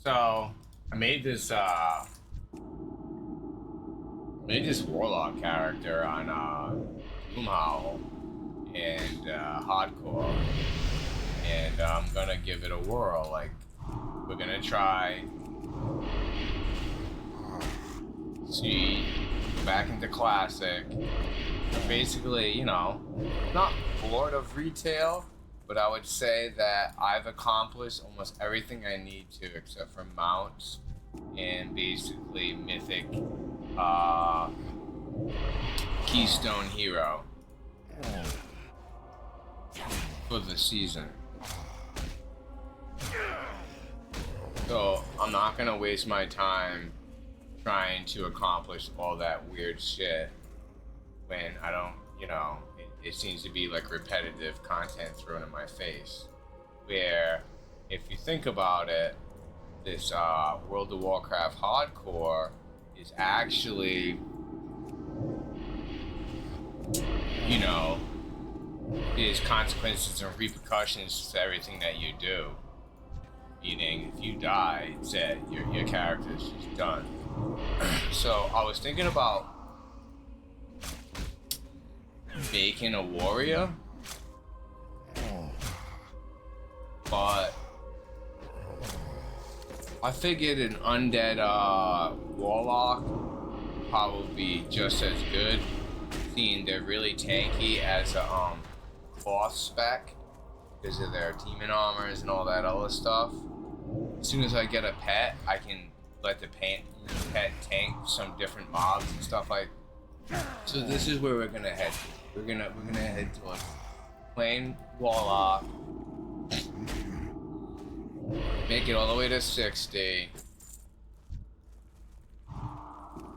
So I made this Warlock character on Doomhowl and Hardcore, and I'm gonna give it a whirl. Like we're gonna try see back into classic. Basically, not bored of retail, but I would say that I've accomplished almost everything I need to except for mounts and basically mythic uh, Keystone Hero for the season. So I'm not gonna waste my time trying to accomplish all that weird shit when I don't, it seems to be like repetitive content thrown in my face. Where, if you think about it, this World of Warcraft hardcore is actually, is consequences and repercussions to everything that you do. Meaning, if you die, it's it. Your character's just done. So I was thinking about making a warrior, but I figured an undead warlock would probably be just as good, seeing they're really tanky as a cloth spec because of their demon armors and all that other stuff. As soon as I get a pet, I can let the pet tank some different mobs and stuff like. So this is where we're gonna head. We're gonna head towards plain warlock. Make it all the way to 60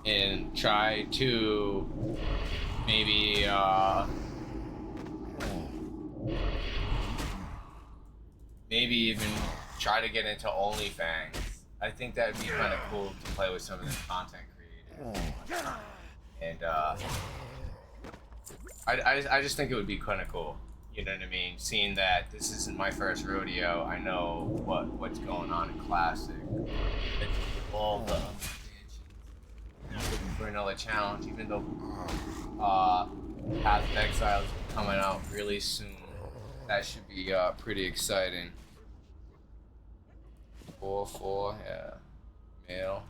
and try to maybe even try to get into OnlyFans. I think that would be kind of cool to play with some of the content creators. And I just think it would be kind of cool. You know what I mean? Seeing that this isn't my first rodeo, I know what's going on in Classic. It's all the looking for another challenge, even though Path of Exile is coming out really soon. That should be pretty exciting. 4-4, yeah. Male.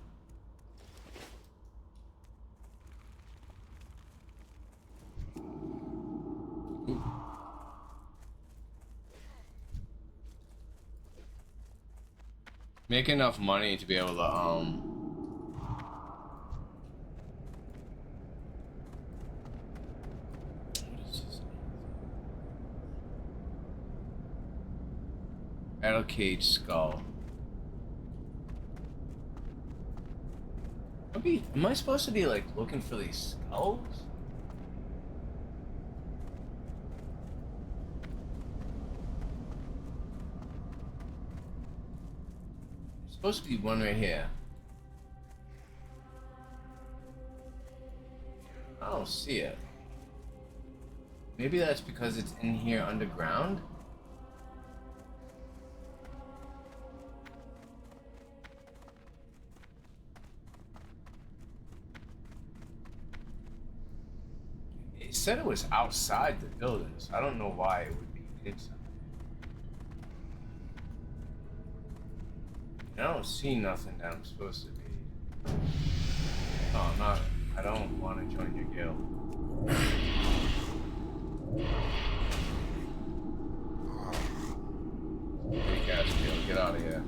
Ooh. Make enough money to be able to what is this? Metal cage skull. Am I supposed to be like looking for these skulls? There's supposed to be one right here. I don't see it. Maybe that's because it's in here underground? It said it was outside the building, so I don't know why it would be inside. I don't see nothing that I'm supposed to be. No, I'm not. I don't want to join your guild. Big ass guild, get out of here.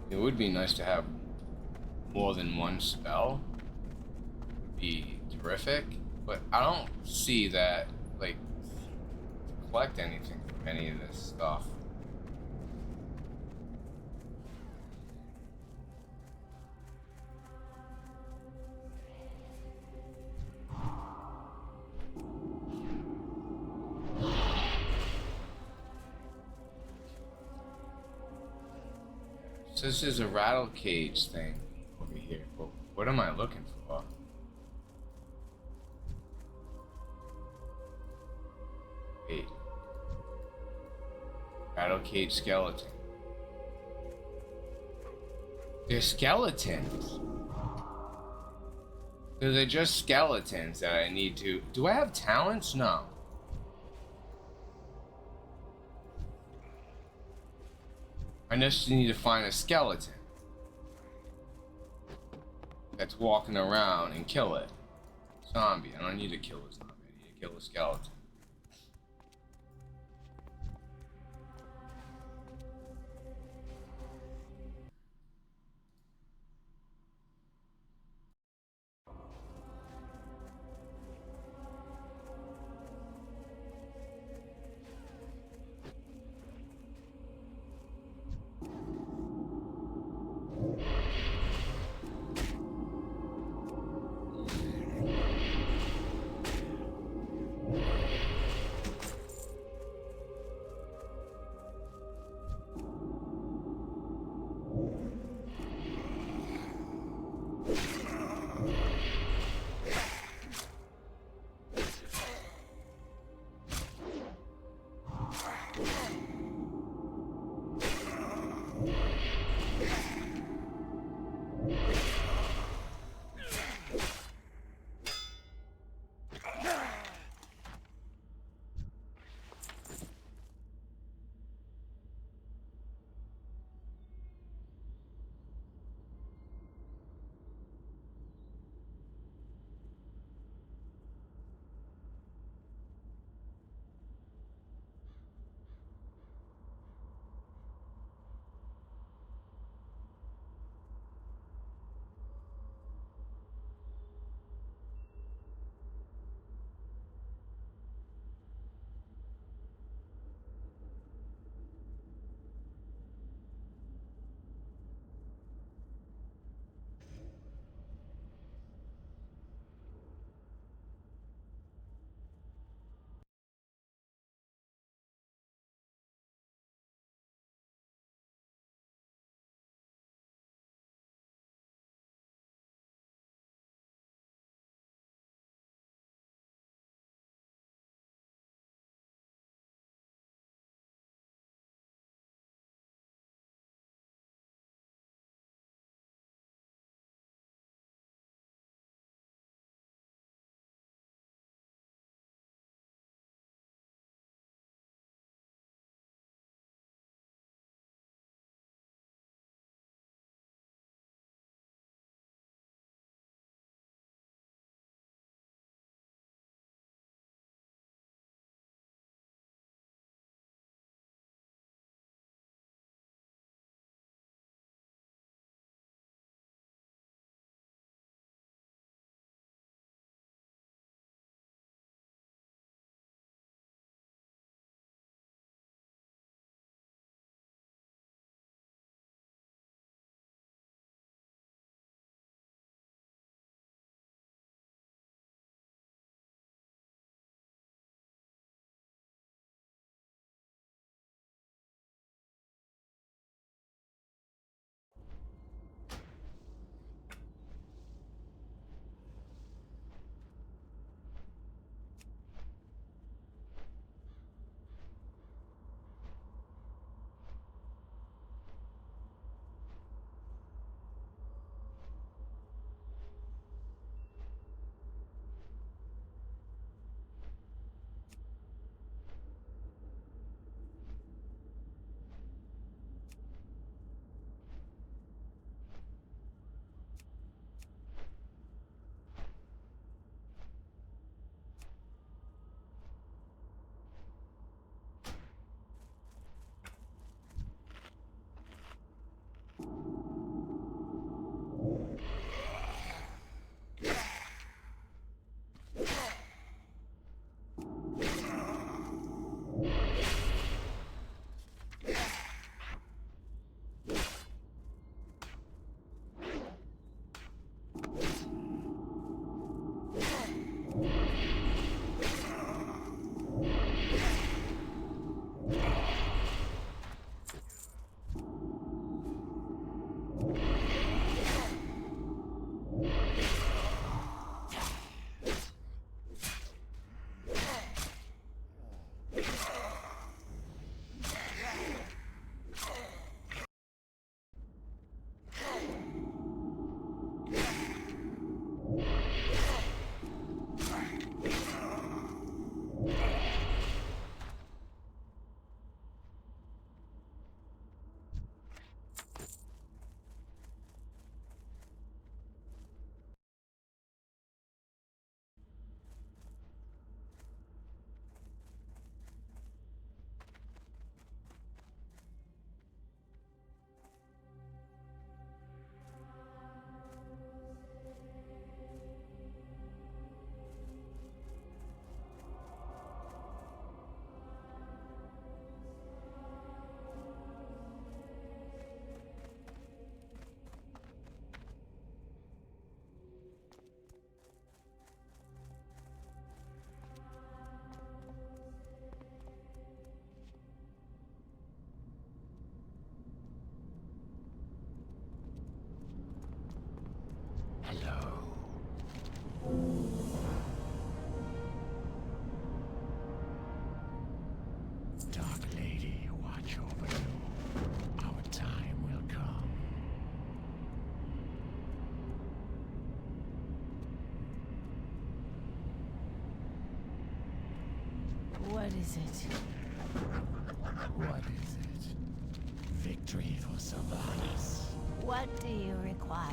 It would be nice to have more than one spell. Would be terrific, but I don't see that like to collect anything from any of this stuff. So this is a rattle cage thing over here. But what am I looking for? Eradicate skeleton. They're skeletons. So they're just skeletons that I need to... Do I have talents? No. I just need to find a skeleton that's walking around and kill it. Zombie. I don't need to kill a zombie. I need to kill a skeleton. What is it? What is it? Victory for Sylvanas. What do you require?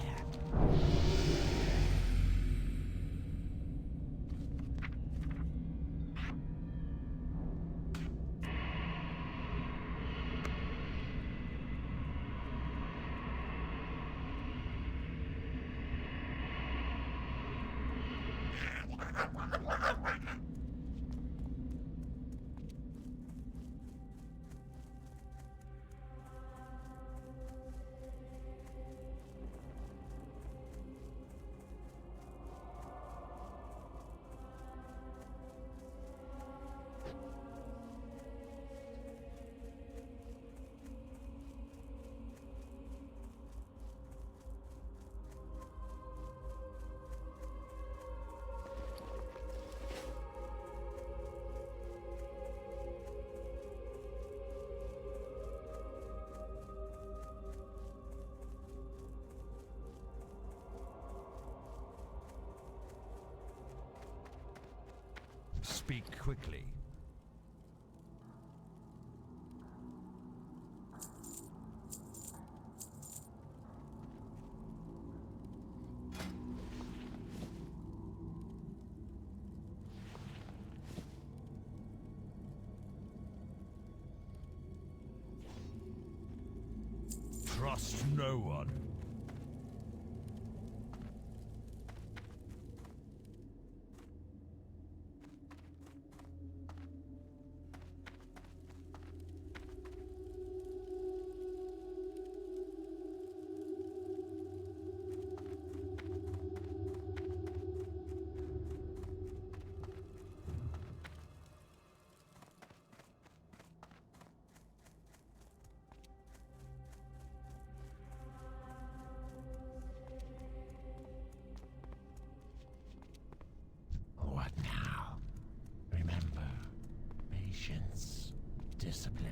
Speak quickly. Trust no one. What now? Remember, patience, discipline.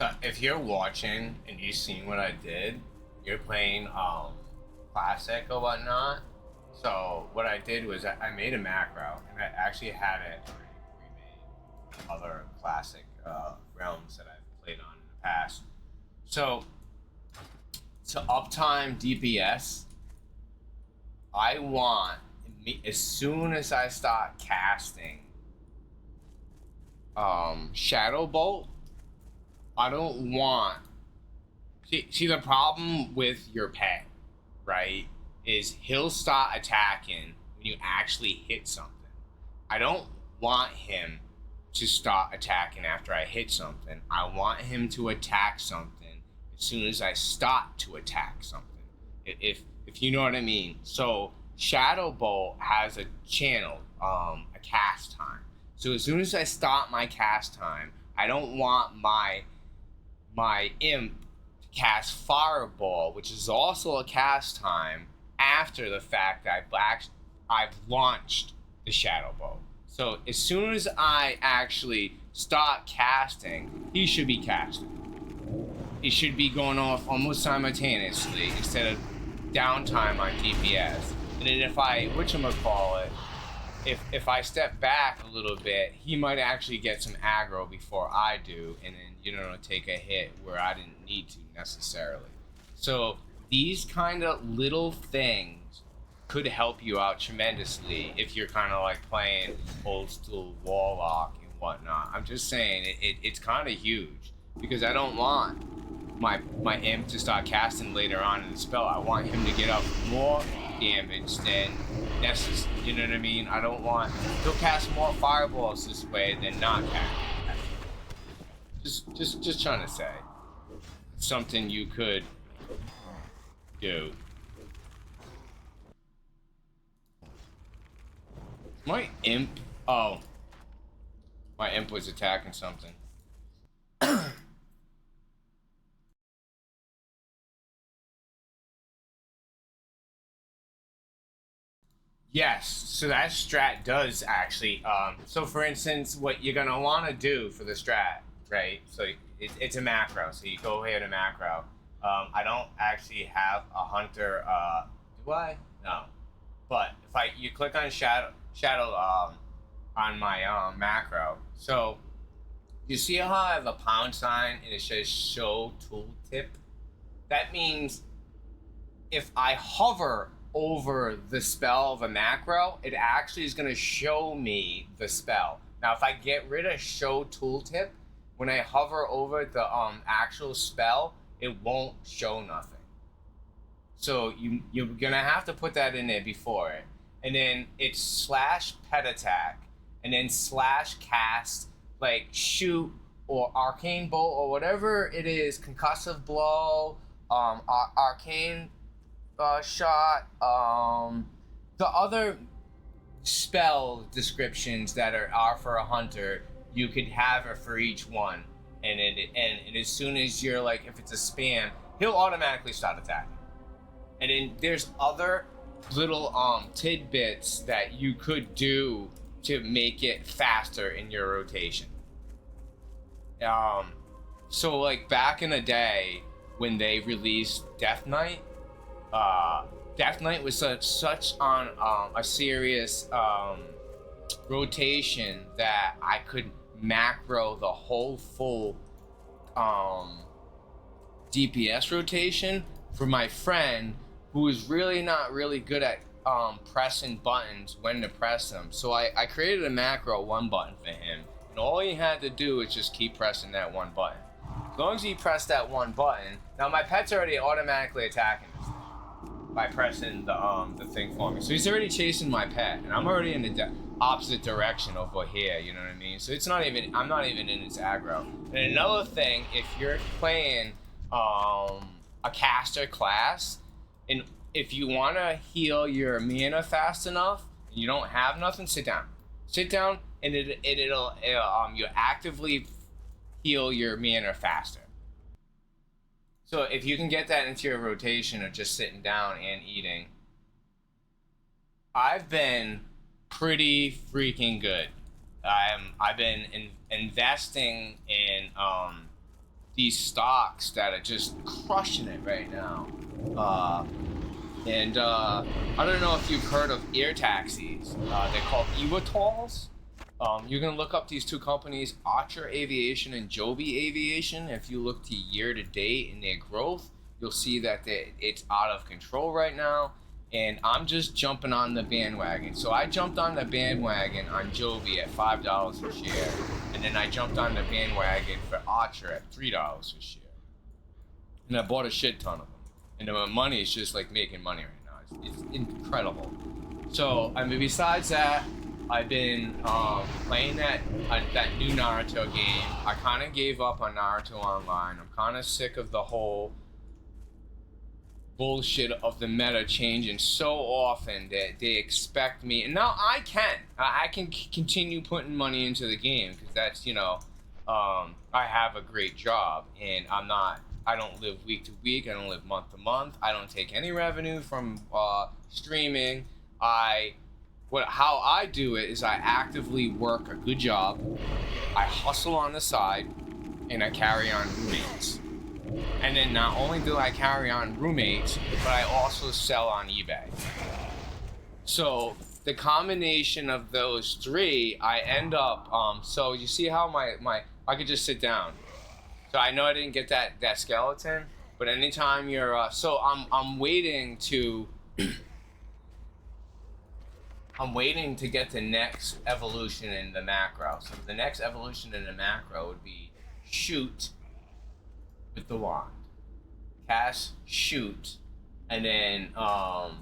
So if you're watching and you've seen what I did, you're playing classic or whatnot. So what I did was I made a macro and I actually had it remade other classic realms that I've played on in the past. So uptime DPS, I want as soon as I start casting Shadow Bolt, I don't want. See the problem with your pet, right? Is he'll start attacking when you actually hit something. I don't want him to start attacking after I hit something. I want him to attack something as soon as I start to attack something. If you know what I mean. So Shadow Bolt has a channel. I a cast time. So as soon as I start my cast time, I don't want my imp to cast Fireball, which is also a cast time, after the fact that I've launched the Shadow Bow. So as soon as I actually start casting, he should be casting. It should be going off almost simultaneously instead of downtime on DPS. And then if I, whatchamacallit, if I step back a little bit, he might actually get some aggro before I do, and then, you know, take a hit where I didn't need to necessarily. So these kind of little things could help you out tremendously if you're kind of like playing old school Warlock and whatnot. I'm just saying it's kind of huge, because I don't want my imp to start casting later on in the spell. I want him to get up more damage than necessary. You know what I mean? I don't want, he'll cast more fireballs this way than not cast. Just trying to say something you could do. My imp, oh, my imp was attacking something. Yes, so that strat does actually, so for instance, what you're gonna wanna do for the strat, right? So it's a macro, so you go here to macro. I don't actually have a hunter, do I? No. But if you click on shadow, on my, macro, so you see how I have a pound sign and it says show tooltip? That means if I hover over the spell of a macro, it actually is going to show me the spell. Now, if I get rid of show tooltip, when I hover over the actual spell, it won't show nothing. So you're going to have to put that in there before it. And then it's slash pet attack, and then slash cast, like shoot or arcane bolt or whatever it is, concussive blow, arcane shot, the other spell descriptions that are for a hunter, you could have it for each one, and as soon as you're like, if it's a spam, he'll automatically start attacking. And then there's other little tidbits that you could do to make it faster in your rotation. So like back in the day when they released Death Knight, Death Knight was such on a serious rotation that I could macro the whole full DPS rotation for my friend who was really not really good at pressing buttons when to press them. So I created a macro one button for him, and all he had to do is just keep pressing that one button. As long as he pressed that one button, now my pet's already automatically attacking this thing by pressing the thing for me. So he's already chasing my pet, and I'm already in the opposite direction over here, you know what I mean? So it's not even, I'm not even in its aggro. And another thing, if you're playing a caster class, and if you want to heal your mana fast enough and you don't have nothing, sit down, and it'll you actively heal your mana faster. So if you can get that into your rotation of just sitting down and eating, I've been pretty freaking good. I've been investing in these stocks that are just crushing it right now. I don't know if you've heard of air taxis. They're called eVTOLs. You can look up these two companies, Archer Aviation and Joby Aviation. If you look to year to date in their growth, you'll see that it's out of control right now. And I'm just jumping on the bandwagon. So I jumped on the bandwagon on Joby at $5 a share. And then I jumped on the bandwagon for Archer at $3 a share. And I bought a shit ton of them. And my money is just like making money right now. It's incredible. So, I mean, besides that, I've been playing that new Naruto game. I kind of gave up on Naruto Online. I'm kind of sick of the whole bullshit of the meta changing so often that they expect me, and now I can continue putting money into the game because that's, you know, I have a great job and I don't live week to week, I don't live month to month, I don't take any revenue from streaming. How I do it is I actively work a good job, I hustle on the side, and I carry on roommates. And then not only do I carry on roommates, but I also sell on eBay. So the combination of those three, I end up, so you see how I could just sit down. So I know I didn't get that skeleton, but anytime you're, so I'm waiting to, I'm waiting to get the next evolution in the macro. So the next evolution in the macro would be shoot with the wand. Cast, shoot, and then I'll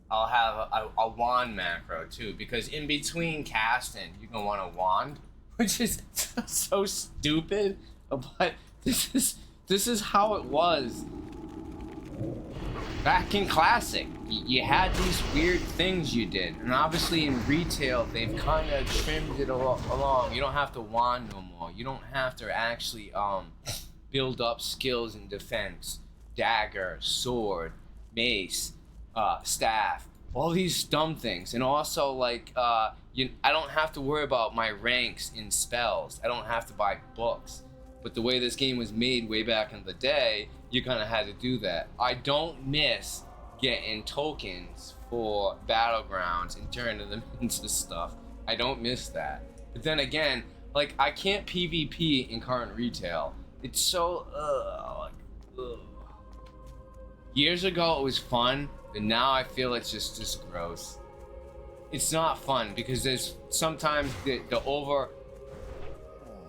have a wand macro too, because in between casting you're gonna want a wand, which is so stupid, but this is how it was back in Classic. You had these weird things you did, and obviously in retail they've kind of trimmed it along. You don't have to wand no more. You don't have to actually build up skills in defense. Dagger, sword, mace, staff, all these dumb things. And also, like, I don't have to worry about my ranks in spells. I don't have to buy books. But the way this game was made way back in the day, you kind of had to do that. I don't miss getting tokens for battlegrounds and turning them into stuff. I don't miss that. But then again, like, I can't PvP in current retail. It's so, ugh. Years ago it was fun, but now I feel it's just gross. It's not fun because there's sometimes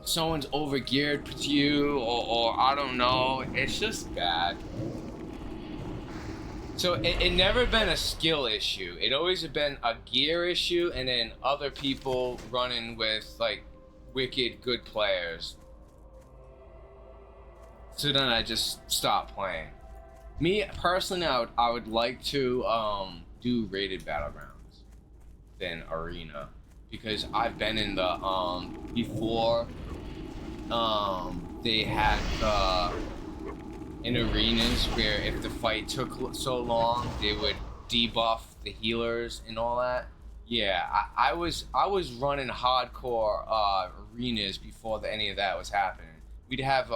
someone's over geared to you, or I don't know. It's just bad. So it never been a skill issue. It always been a gear issue, and then other people running with like wicked good players. So then I just stopped playing. Me personally, I would like to do rated battlegrounds than arena, because I've been in the before they had in arenas where if the fight took so long they would debuff the healers and all that. Yeah, I was running hardcore arenas before any of that was happening. We'd have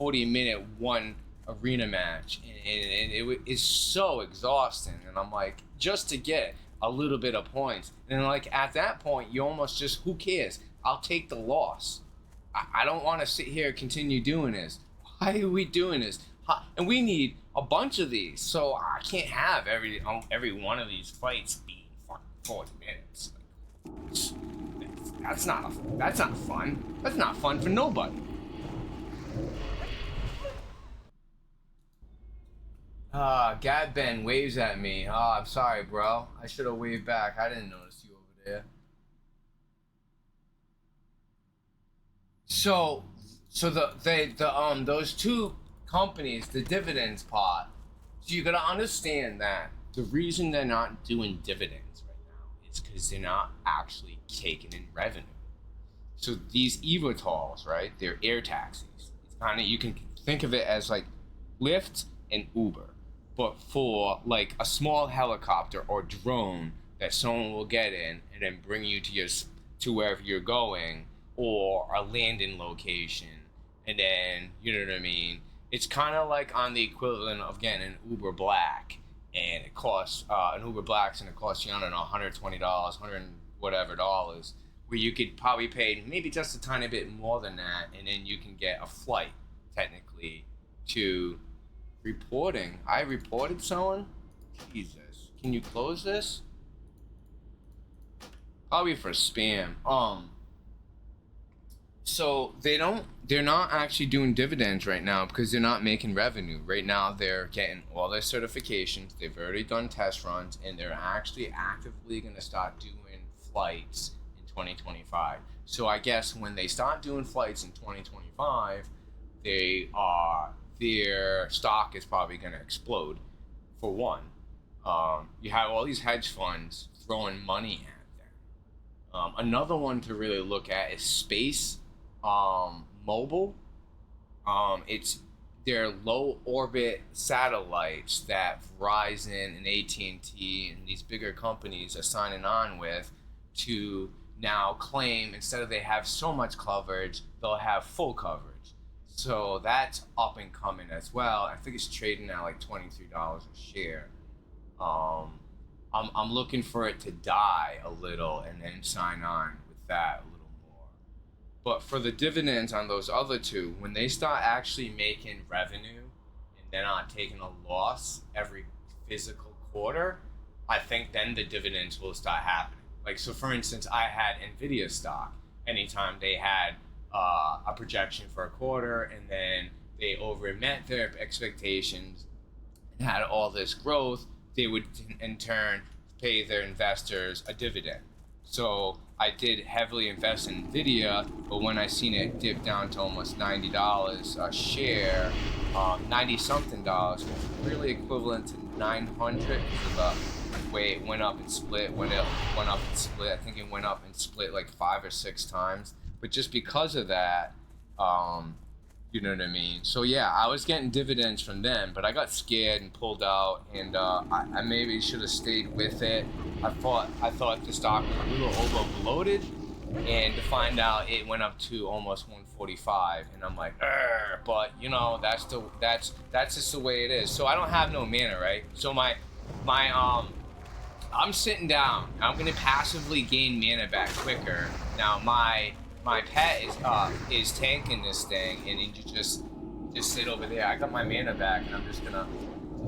40-minute one arena match, and it is so exhausting, and I'm like, just to get a little bit of points, and like at that point you almost just, who cares, I'll take the loss. I don't want to sit here and continue doing this. Why are we doing this? And we need a bunch of these, so I can't have every one of these fights being fucking 40 minutes. Like, that's not fun. That's not fun for nobody. Gad Ben waves at me. I'm sorry, bro. I should have waved back. I didn't notice you over there. So those two companies, the dividends part. So you gotta understand that the reason they're not doing dividends right now is because they're not actually taking in revenue. So these eVTOLs, right? They're air taxis. It's kind of, you can think of it as like Lyft and Uber, but for like a small helicopter or drone that someone will get in and then bring you to wherever you're going, or a landing location, and then, you know what I mean? It's kind of like on the equivalent of getting an Uber Black, and it costs an Uber Black's, and it costs you, I don't know, $120, $100 whatever dollars, where you could probably pay maybe just a tiny bit more than that, and then you can get a flight technically to reporting. I reported someone. Jesus, can you close this? Probably for spam. So they're not actually doing dividends right now because they're not making revenue. Right now they're getting all their certifications, they've already done test runs, and they're actually actively going to start doing flights in 2025. So I guess when they start doing flights in 2025, their stock is probably going to explode for one. You have all these hedge funds throwing money at them. Another one to really look at is Space Mobile. It's their low orbit satellites that Verizon and AT&T and these bigger companies are signing on with to now claim, instead of they have so much coverage, they'll have full coverage. So that's up and coming as well. I think it's trading at like $23 a share. I'm looking for it to die a little and then sign on with that a little more. But for the dividends on those other two, when they start actually making revenue and they're not taking a loss every physical quarter, I think then the dividends will start happening. Like, so for instance, I had Nvidia stock. Anytime they had a projection for a quarter and then they overmet their expectations and had all this growth, they would in turn pay their investors a dividend. So I did heavily invest in Nvidia, but when I seen it dip down to almost $90 a share, 90 something dollars, really equivalent to 900 for the way it went up and split. When it went up and split, I think it went up and split like 5 or 6 times. But just because of that, you know what I mean? So yeah, I was getting dividends from them, but I got scared and pulled out, and I maybe should have stayed with it. I thought the stock was a little overloaded, and to find out it went up to almost 145, and I'm like, Urgh. But you know, that's just the way it is. So I don't have no mana, right? So I'm sitting down. I'm gonna passively gain mana back quicker. Now my pet is tanking this thing, and you just sit over there. I got my mana back, and I'm just gonna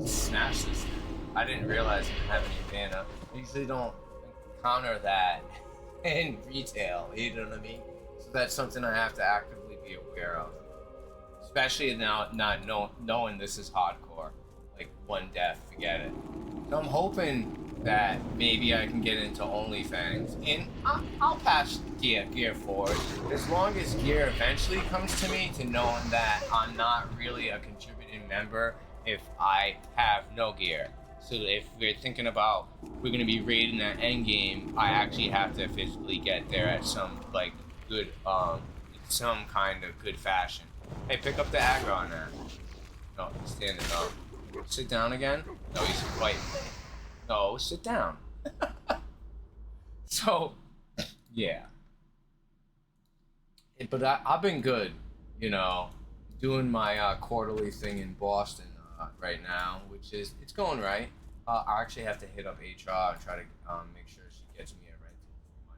smash this thing. I didn't realize I didn't have any mana. I usually don't encounter that in retail, you know what I mean? So that's something I have to actively be aware of. Especially now not knowing this is hardcore. Like, one death, forget it. So I'm hoping that maybe I can get into OnlyFans, and I'll pass gear forward as long as gear eventually comes to me, to knowing that I'm not really a contributing member if I have no gear. So if we're thinking about we're gonna be raiding that end game, I actually have to physically get there at some like good some kind of good fashion. Hey, pick up the aggro on that. No, he's standing up. Sit down again? No, he's fighting. No, sit down. So, yeah. But I've been good, you know, doing my quarterly thing in Boston right now, which is, it's going right. I actually have to hit up HR and try to make sure she gets me a rental for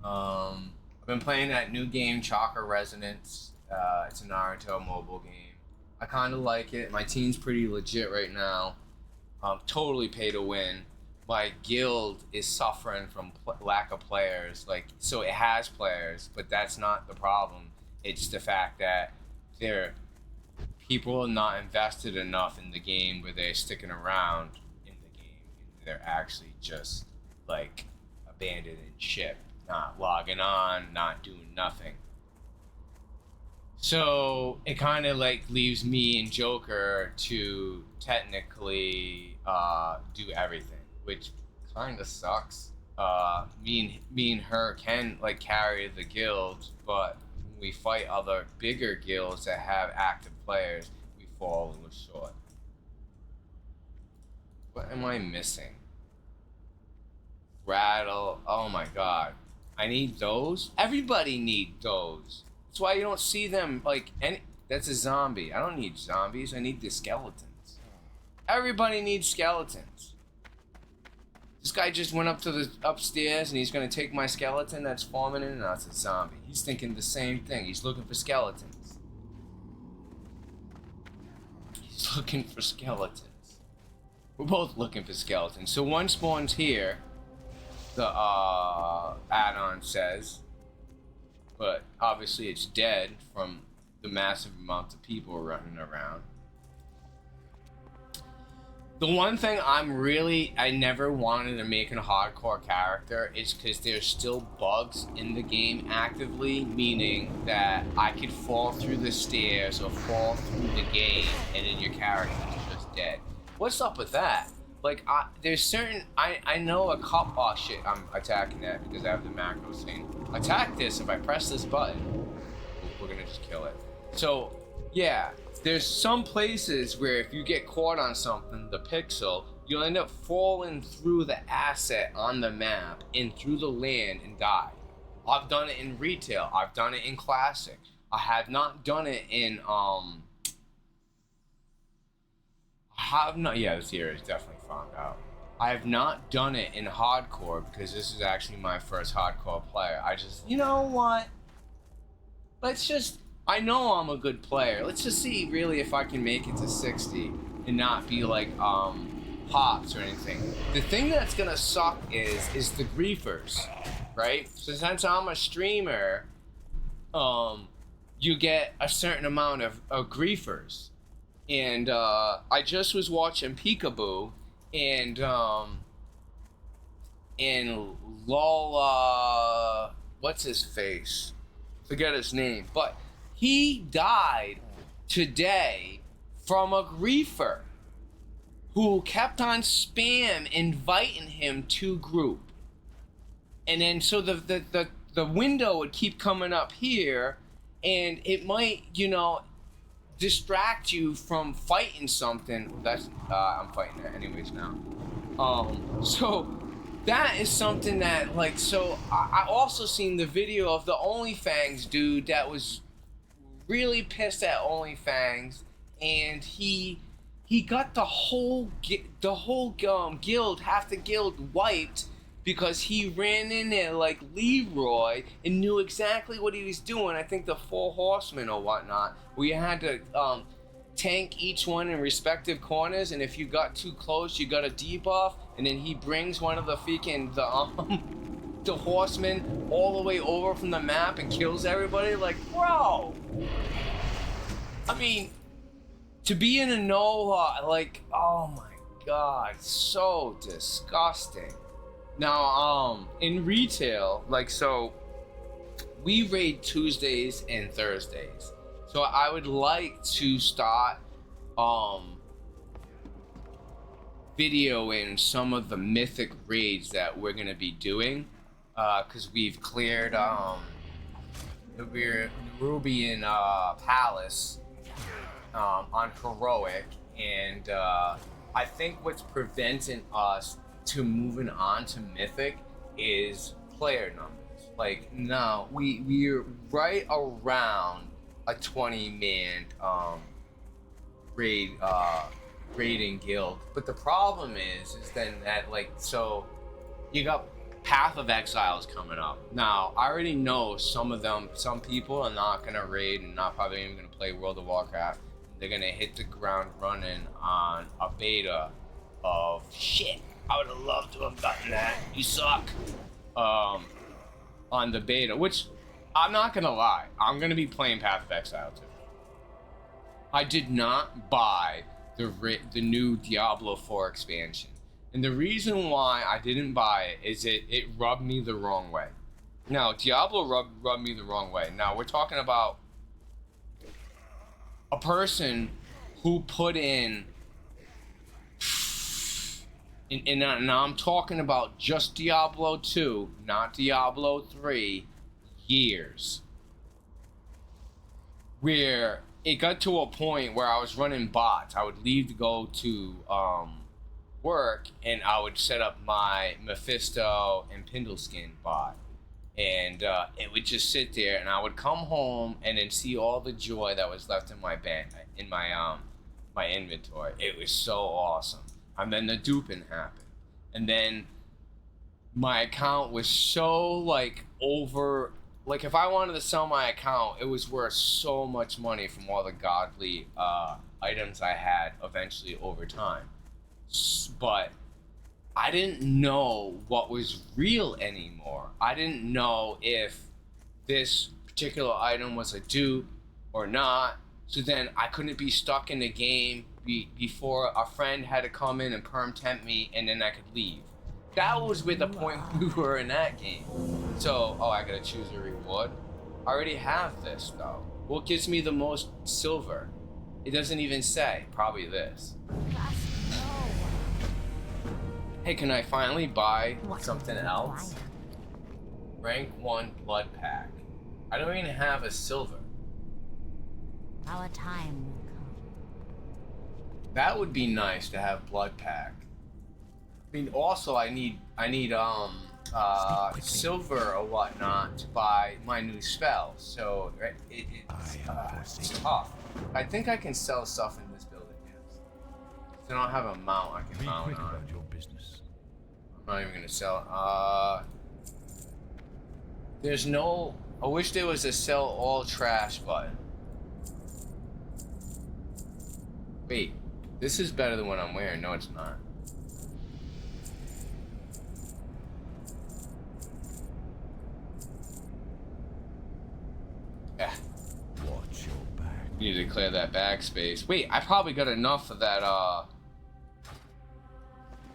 Monday. I've been playing that new game, Chakra Resonance. It's a Naruto mobile game. I kind of like it. My team's pretty legit right now. Totally pay to win. My guild is suffering from lack of players. Like, so it has players, but that's not the problem. It's the fact that people are not invested enough in the game where they're sticking around in the game, and they're actually just like abandoning ship, not logging on, not doing nothing. So it kind of like leaves me and Joker to technically do everything, which kind of sucks. Me and her can like carry the guild, but when we fight other bigger guilds that have active players, we fall a little short. What am I missing? Rattle. Oh my god. I need those? Everybody needs those. That's why you don't see them like any. That's a zombie. I don't need zombies. I need the skeletons. Everybody needs skeletons. This guy just went up to the upstairs and he's gonna take my skeleton that's farming in, and that's a zombie. He's thinking the same thing. He's looking for skeletons. He's looking for skeletons. We're both looking for skeletons. So one spawns here, the add-on says. But obviously it's dead from the massive amount of people running around. The one thing I never wanted to make a hardcore character is because there's still bugs in the game actively, meaning that I could fall through the stairs or fall through the game and then your character is just dead. what's up with that? Like, there's certain, I know a couple, oh shit, I'm attacking that because I have the macro saying, attack this if I press this button. We're gonna just kill it. So, yeah, there's some places where if you get caught on something, the pixel, you'll end up falling through the asset on the map and through the land and die. I've done it in retail, I've done it in classic. I have not done it in, this here is definitely found out. I have not done it in hardcore because this is actually my first hardcore player. I just, you know what? I know I'm a good player. Let's just see really if I can make it to 60 and not be like, pops or anything. The thing that's gonna suck is the griefers, right? So since I'm a streamer, you get a certain amount of griefers. And I just was watching Peekaboo, and Lola, what's his face? Forget his name, but he died today from a griefer who kept on spam inviting him to group, and then so the window would keep coming up here, and it might, you know, distract you from fighting something. That's I'm fighting it anyways now. So that is something that, like, so I also seen the video of the OnlyFans dude that was really pissed at OnlyFans, and he got the whole guild, half the guild wiped because he ran in there like Leroy and knew exactly what he was doing. I think the 4 horsemen or whatnot, where you had to tank each one in respective corners, and if you got too close, you got a debuff, and then he brings one of the freaking the horsemen all the way over from the map and kills everybody. Like, bro, I mean, to be in a Noah, like, oh my god, so disgusting. Now, in retail, like, so we raid Tuesdays and Thursdays. So I would like to start videoing some of the mythic raids that we're gonna be doing, because we've cleared the Rubian Palace on heroic, and I think what's preventing us to moving on to mythic is player numbers. Like, no, we're right around a 20-man raiding guild, but the problem is then that, like, so you got Path of Exiles coming up. Now I already know some people are not gonna raid and not probably even gonna play World of Warcraft. They're gonna hit the ground running on a beta of shit. I would have loved to have gotten that. You suck. On the beta, which I'm not gonna lie, I'm gonna be playing Path of Exile too. I did not buy the new Diablo 4 expansion, and the reason why I didn't buy it is it rubbed me the wrong way. Now, Diablo rubbed me the wrong way. Now we're talking about a person who put in. And I'm talking about just Diablo 2, not Diablo 3, years. Where it got to a point where I was running bots. I would leave to go to work, and I would set up my Mephisto and Pindleskin bot. And it would just sit there, and I would come home and then see all the joy that was left in my my inventory. It was so awesome. And then the duping happened, and then my account was so like over, like if I wanted to sell my account, it was worth so much money from all the godly items I had eventually over time. But I didn't know what was real anymore. I didn't know if this particular item was a dupe or not. So then I couldn't be stuck in the game before a friend had to come in and perm temp me, and then I could leave. That was with the point we were in that game. So, I gotta choose a reward. I already have this though. What gives me the most silver? It doesn't even say. Probably this. Hey, can I finally buy What something do you else? require? Rank 1 blood pack. I don't even have a silver. Our time will come. That would be nice to have blood pack. I mean, also I need silver or whatnot to buy my new spell. So it's tough. I think I can sell stuff in this building. Yes. I don't have a mount I can Be mount quick on. about your business. I'm not even gonna sell. There's no. I wish there was a sell all trash button. Wait, this is better than what I'm wearing. No, it's not. Yeah. Watch your back. Need to clear that bag space. Wait, I probably got enough of that.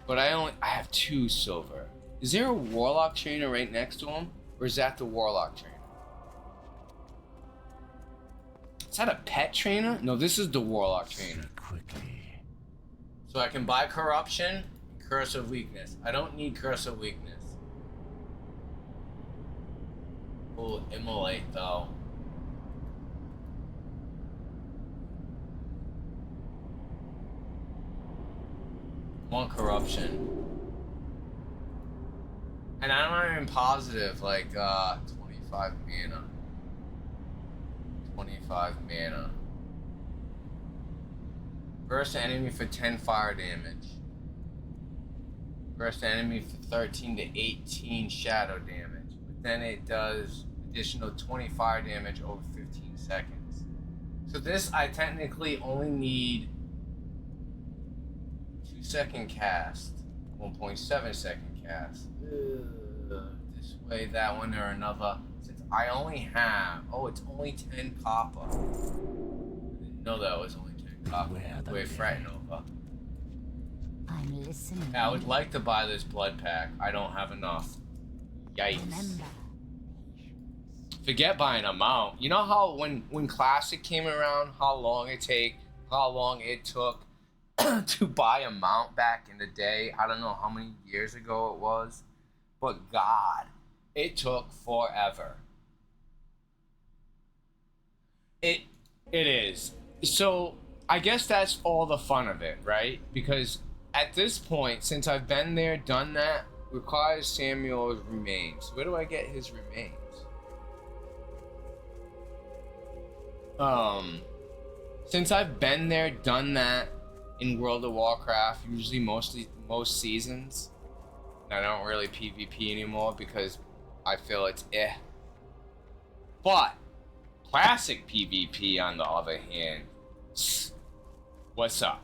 But I have 2 silver. Is there a Warlock trainer right next to him, or is that the Warlock trainer? Is that a pet trainer? No, this is the Warlock trainer. Speak quickly. So I can buy corruption, and curse of weakness. I don't need curse of weakness. Oh, immolate though. Want corruption. And I'm not even positive, like 25 mana. 25 mana. Burst enemy for 10 fire damage. Burst enemy for 13 to 18 shadow damage. But then it does additional 20 fire damage over 15 seconds. So this I technically only need 2-second cast. 1.7 second cast. This way, that one, or another. Since I only have, it's only 10 copper. I didn't know that was only 10 copper. We're fretting over. I'm listening. Yeah, I would like to buy this blood pack. I don't have enough. Yikes. Remember. Forget buying a mount. You know how when Classic came around, how long it took to buy a mount back in the day? I don't know how many years ago it was. But God, it took forever. It is. So I guess that's all the fun of it, right? Because at this point, since I've been there, done that, requires Samuel's remains. Where do I get his remains? Since I've been there, done that in World of Warcraft, usually most seasons. I don't really PvP anymore because I feel it's But classic PvP, on the other hand, what's up?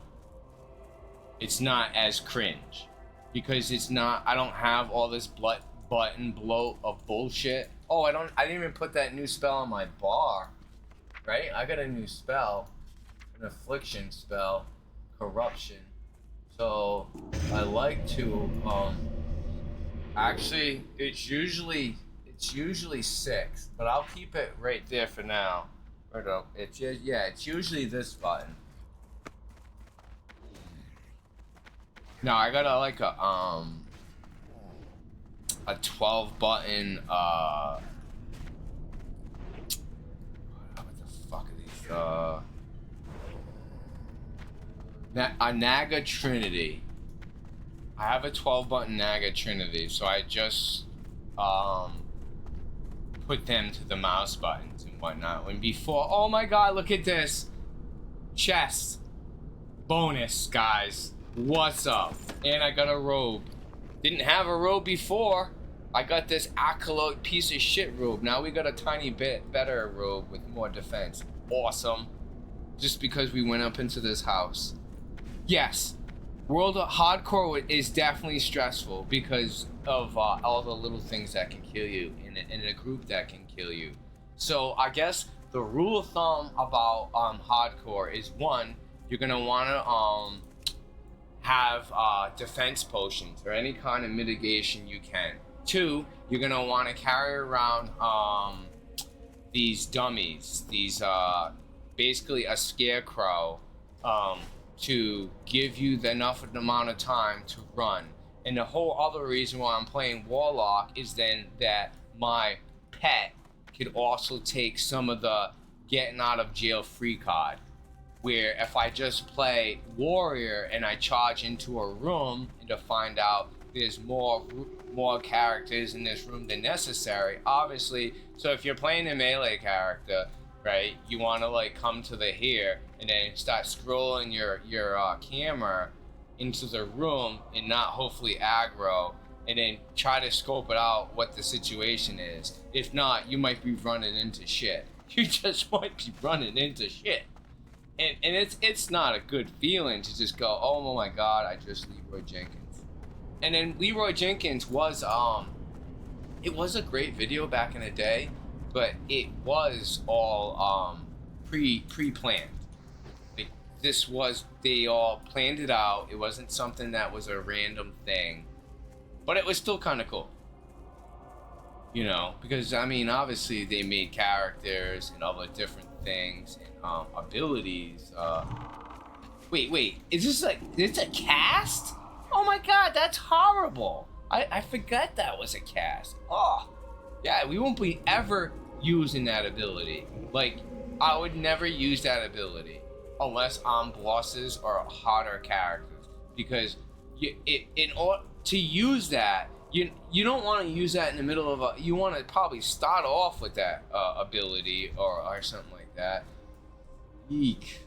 It's not as cringe because it's not. I don't have all this button bloat of bullshit. Oh, I didn't even put that new spell on my bar. Right? I got a new spell, an affliction spell, corruption. So I like to actually it's usually 6, but I'll keep it right there for now. It's usually this button. Now I got a 12 button what the fuck are these a Naga Trinity. I have a 12 button Naga Trinity, so I just put them to the mouse buttons and whatnot. When before, oh my god, look at this chest bonus, guys. What's up? And I got a robe. Didn't have a robe before. I got this acolyte piece of shit robe. Now we got a tiny bit better robe with more defense. Awesome. Just because we went up into this house. Yes, World of Hardcore is definitely stressful because of all the little things that can kill you in a group that can kill you. So I guess the rule of thumb about Hardcore is 1, you're gonna want to have defense potions or any kind of mitigation you can. 2, you're gonna want to carry around these dummies, these basically a scarecrow, to give you enough amount of time to run. And the whole other reason why I'm playing Warlock is then that my pet could also take some of the getting out of jail free card. Where if I just play Warrior and I charge into a room and to find out there's more characters in this room than necessary, obviously. So if you're playing a melee character, right, you want to like come to the here and then start scrolling your camera into the room and not hopefully aggro, and then try to scope it out what the situation is. If not, you might be running into shit. You just might be running into shit. And it's not a good feeling to just go, oh my god, I just Leroy Jenkins. And then Leroy Jenkins was it was a great video back in the day, but it was all pre-planned. Like they all planned it out. It wasn't something that was a random thing, but it was still kind of cool. You know, because I mean, obviously they made characters and other different things and abilities. Wait, is this like, it's a cast? Oh my god, that's horrible. I forgot that was a cast. Oh, yeah, we won't be ever using that ability. Like, I would never use that ability unless on bosses or harder characters, because in order to use that, you don't want to use that in the middle of a. You want to probably start off with that ability or something like that. Eek.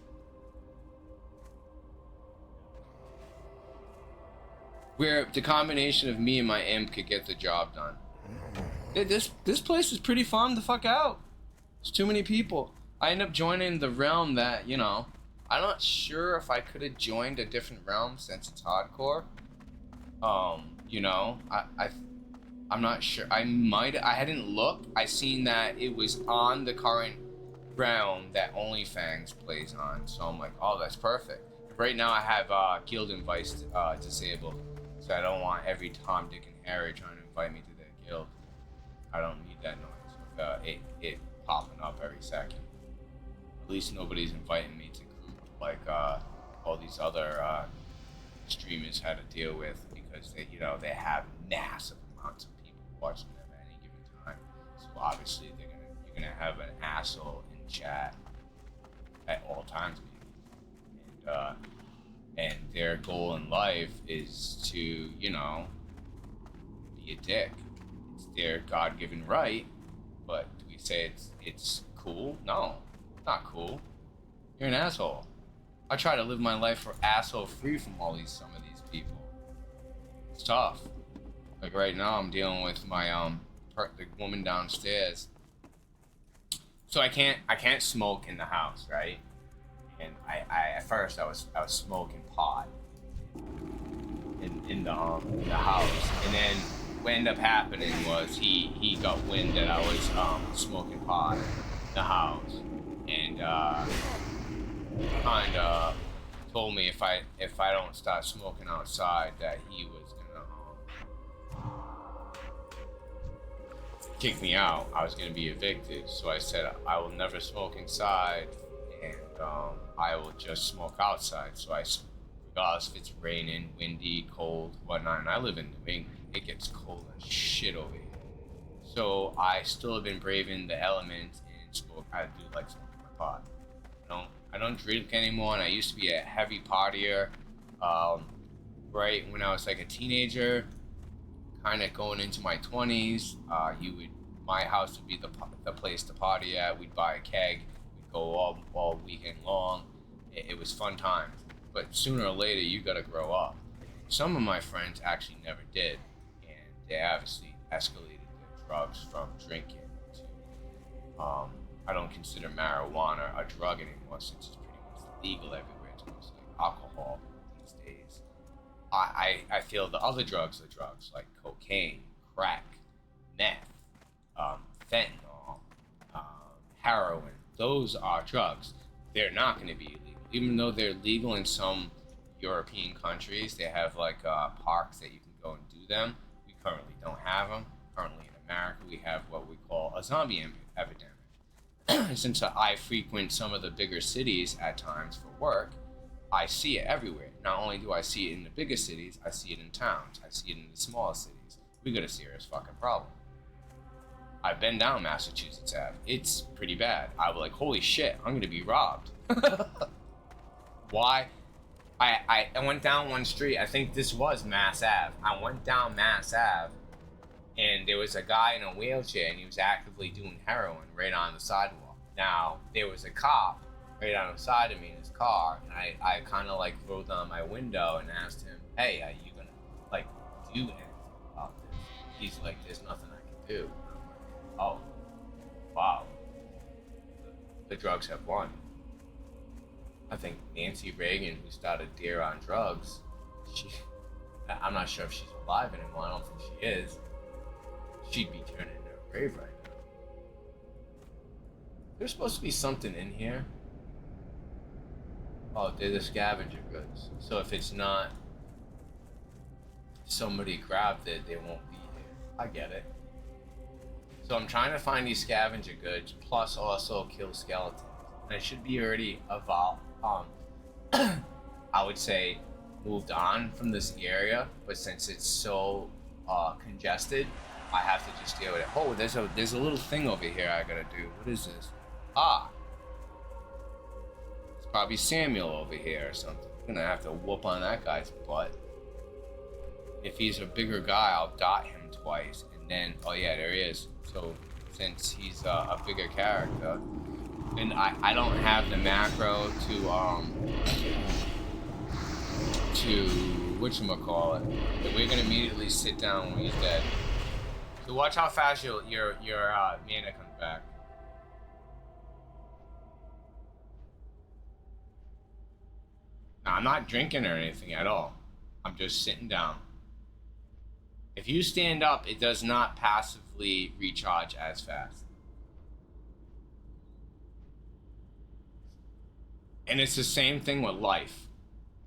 Where the combination of me and my imp could get the job done. This place is pretty fun to fuck out. There's too many people. I end up joining the realm that, you know, I'm not sure if I could have joined a different realm since it's hardcore. You know, I'm not sure. I hadn't looked. I seen that it was on the current realm that OnlyFans plays on. So I'm like, oh, that's perfect. Right now I have guild invites disabled. So I don't want every Tom, Dick, and Harry trying to invite me to their guild. I don't need that noise. It popping up every second. At least nobody's inviting me to group like all these other streamers had to deal with, because they have massive amounts of people watching them at any given time. So obviously you're gonna have an asshole in chat at all times, and their goal in life is to, you know, be a dick. It's their God-given right, but do we say it's cool? No, not cool. You're an asshole. I try to live my life for asshole free from some of these people. It's tough. Like right now, I'm dealing with my the woman downstairs. So I can't smoke in the house, right? And I at first I was smoking pot in the house, and then what ended up happening was he got wind that I was smoking pot in the house, and kind of told me if I don't start smoking outside that he was gonna kick me out. I was gonna be evicted. So I said I will never smoke inside, and I will just smoke outside. So regardless if it's raining, windy, cold, whatnot, and I live in New England, it gets cold as shit over here. So I still have been braving the elements and smoke. I do like smoking my pot. I don't drink anymore, and I used to be a heavy partier. Right when I was like a teenager, kind of going into my 20s, my house would be the place to party at. We'd buy a keg, we'd go all weekend long. It was fun times. But sooner or later, you gotta grow up. Some of my friends actually never did, and they obviously escalated their drugs from drinking to I don't consider marijuana a drug anymore, since it's pretty much legal everywhere. It's mostly alcohol these days. I feel the other drugs are drugs, like cocaine, crack, meth, fentanyl, heroin. Those are drugs. They're not going to be illegal. Even though they're legal in some European countries, they have like parks that you can go and do them. We currently don't have them. Currently in America, we have what we call a zombie epidemic. Since I frequent some of the bigger cities at times for work, I see it everywhere. not only do I see it in the bigger cities, I see it in towns. I see it in the smaller cities. We got a serious fucking problem. I've been down Massachusetts Ave. It's pretty bad. I was like, holy shit, I'm gonna be robbed. Why? I went down one street. I think this was Mass Ave. I went down Mass Ave, and there was a guy in a wheelchair, and he was actively doing heroin right on the sidewalk. Now, there was a cop right on the side of me in his car, and I kind of like rolled down my window and asked him, hey, are you gonna like do anything about this? He's like, there's nothing I can do. And I'm like, oh, wow. The drugs have won. I think Nancy Reagan, who started Dare on Drugs, I'm not sure if she's alive anymore. I don't think she is. She'd be turning in her grave right now. There's supposed to be something in here. Oh, they're the scavenger goods. So if it's not somebody grabbed it, they won't be here. I get it. So I'm trying to find these scavenger goods, plus also kill skeletons. And I should be already evolved. I would say moved on from this area, but since it's so congested, I have to just deal with it. Oh, there's a little thing over here I gotta do. What is this? Ah, it's probably Samuel over here or something. I'm gonna have to whoop on that guy's butt. If he's a bigger guy, I'll dot him twice, and then oh yeah, there he is. So since he's a bigger character. And I don't have the macro to whatchamacallit. We're gonna immediately sit down when he's dead. So watch how fast your mana comes back. Now I'm not drinking or anything at all. I'm just sitting down. If you stand up, it does not passively recharge as fast. And it's the same thing with life.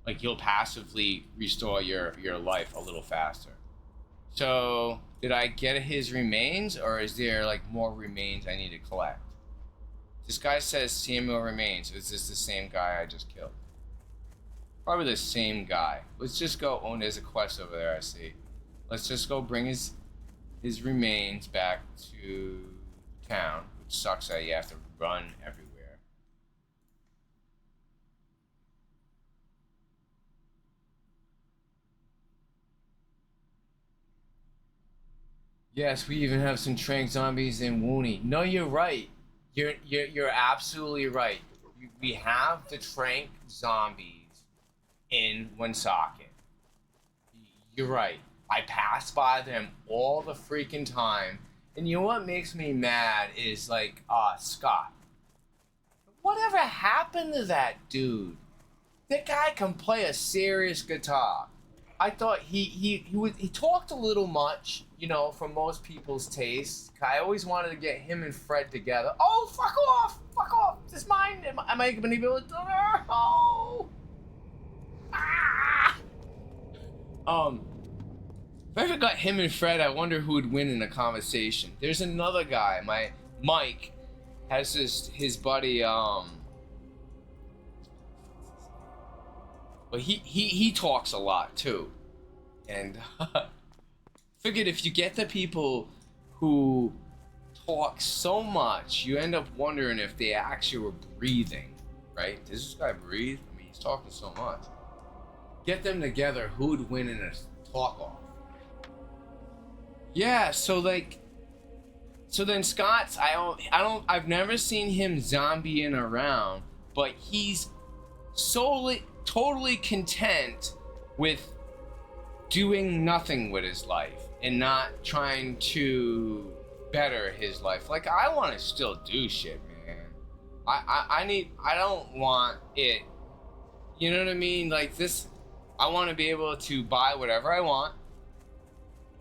Like you'll passively restore your life a little faster. So did I get his remains, or is there like more remains I need to collect? This guy says Samuel remains. Is this the same guy I just killed? Probably the same guy. Let's just go. Oh, there's a quest over there, I see. Let's just go bring his remains back to town, which sucks that you have to run everywhere. Yes, we even have some trank zombies in Wooney. No, you're right. You're absolutely right. We have the trank zombies in Woonsocket. You're right. I pass by them all the freaking time. And you know what makes me mad is like, Scott. Whatever happened to that dude? That guy can play a serious guitar. I thought he talked a little much, you know, for most people's taste. I always wanted to get him and Fred together. Oh, fuck off! Fuck off! This is mine! Am I gonna be able to... Oh! Ah! If I ever got him and Fred, I wonder who would win in a conversation. There's another guy, Mike, has his buddy, but he talks a lot too, and figured if you get the people who talk so much, you end up wondering if they actually were breathing, right? Does this guy breathe? I mean, he's talking so much. Get them together, who would win in a talk-off? Yeah, so then Scott's, I've never seen him zombieing around, but he's totally content with doing nothing with his life and not trying to better his life. Like, I want to still do shit, man. I don't want it, you know what I mean? Like this, I want to be able to buy whatever I want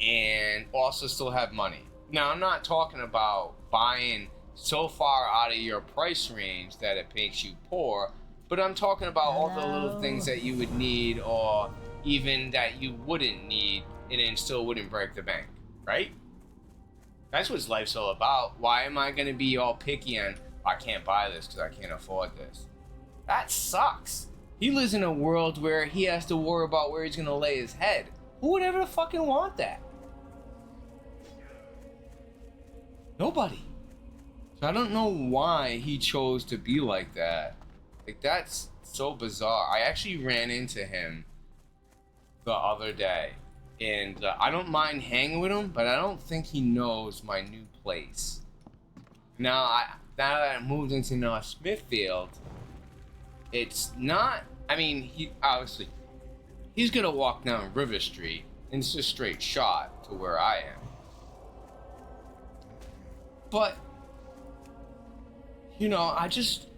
and also still have money. Now, I'm not talking about buying so far out of your price range that it makes you poor, but I'm talking about all the little things that you would need, or even that you wouldn't need, and then still wouldn't break the bank, right? That's what life's all about. Why am I gonna be all picky on, I can't buy this because I can't afford this? That sucks. He lives in a world where he has to worry about where he's gonna lay his head. Who would ever fucking want that? Nobody. So I don't know why he chose to be like that. Like, that's so bizarre. I actually ran into him the other day, and I don't mind hanging with him, but I don't think he knows my new place. Now that I moved into North Smithfield, it's not. I mean, he's gonna walk down River Street, and it's a straight shot to where I am. But you know, I just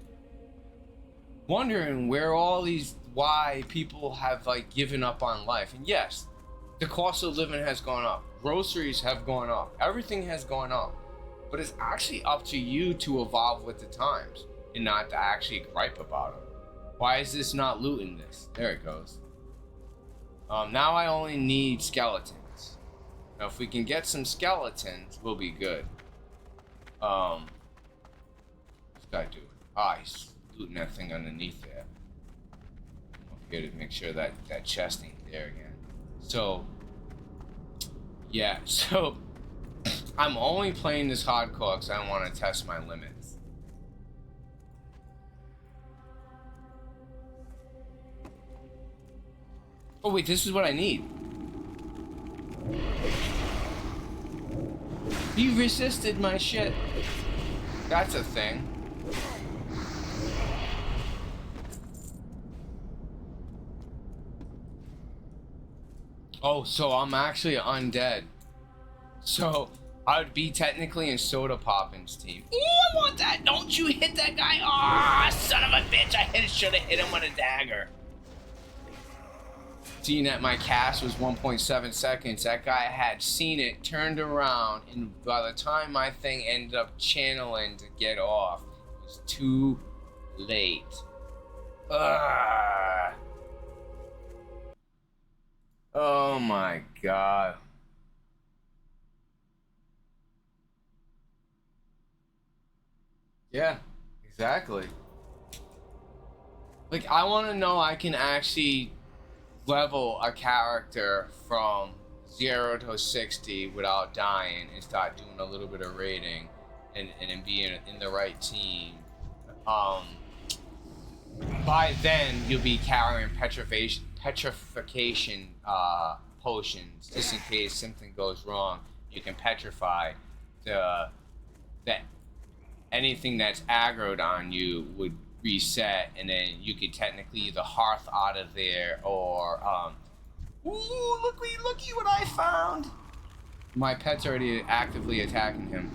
wondering why people have like given up on life. And yes, the cost of living has gone up, groceries have gone up, everything has gone up. But it's actually up to you to evolve with the times and not to actually gripe about them. Why is this not looting this? There it goes. Now I only need skeletons. Now if we can get some skeletons, we'll be good. What's this guy doing? Ah, he's looting that thing underneath there. I'm up here to make sure that chest ain't there again. So, yeah, so I'm only playing this hardcore because I want to test my limits. Oh wait, this is what I need. You resisted my shit. That's a thing. Oh, so I'm actually undead. So I would be technically in Soda Poppin's team. Ooh, I want that! Don't you hit that guy! Ah, son of a bitch! I should have hit him with a dagger. Seeing that my cast was 1.7 seconds, that guy had seen it, turned around, and by the time my thing ended up channeling to get off, it was too late. Ugh. Oh my god. Yeah, exactly. Like, I want to know I can actually level a character from 0 to 60 without dying and start doing a little bit of raiding and being in the right team. By then you'll be carrying petrification potions just in case something goes wrong. You can petrify that anything that's aggroed on you would reset, and then you could technically either hearth out of there or ooh, looky what I found. My pet's already actively attacking him.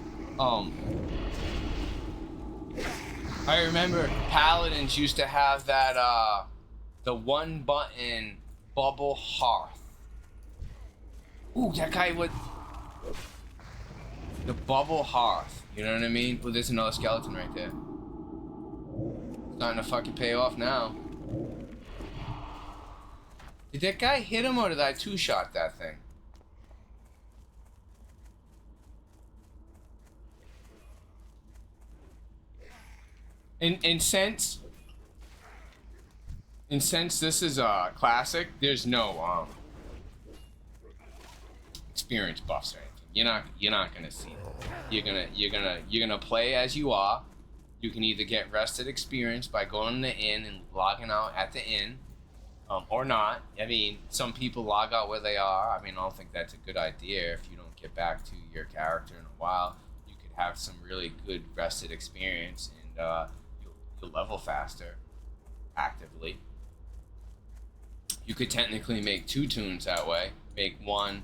I remember paladins used to have that the one button bubble hearth. Ooh, that guy would the bubble hearth, you know what I mean? Well, there's another skeleton right there. Starting to fucking pay off now. Did that guy hit him or did I two-shot that thing? And since this is a classic, there's no experience buffs or anything. You're not gonna see that. You're gonna play as you are. You can either get rested experience by going to the inn and logging out at the inn, or not. I mean, some people log out where they are. I mean, I don't think that's a good idea. If you don't get back to your character in a while, you could have some really good rested experience, and you'll level faster actively. You could technically make 2 tunes that way. Make one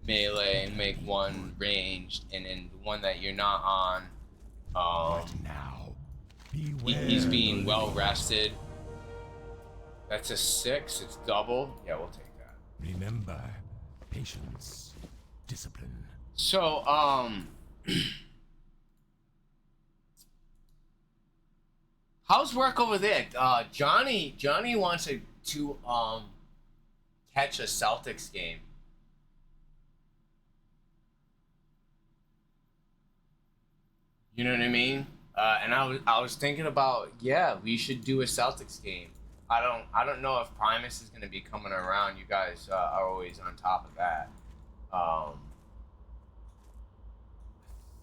melee and make one ranged, and then the one that you're not on, he's being well rested. That's a 6. It's double. Yeah, we'll take that. Remember, patience, discipline. So, how's work over there? Johnny wants to catch a Celtics game. You know what I mean? And I was thinking about, yeah, we should do a Celtics game. I don't know if Primus is gonna be coming around. You guys are always on top of that. I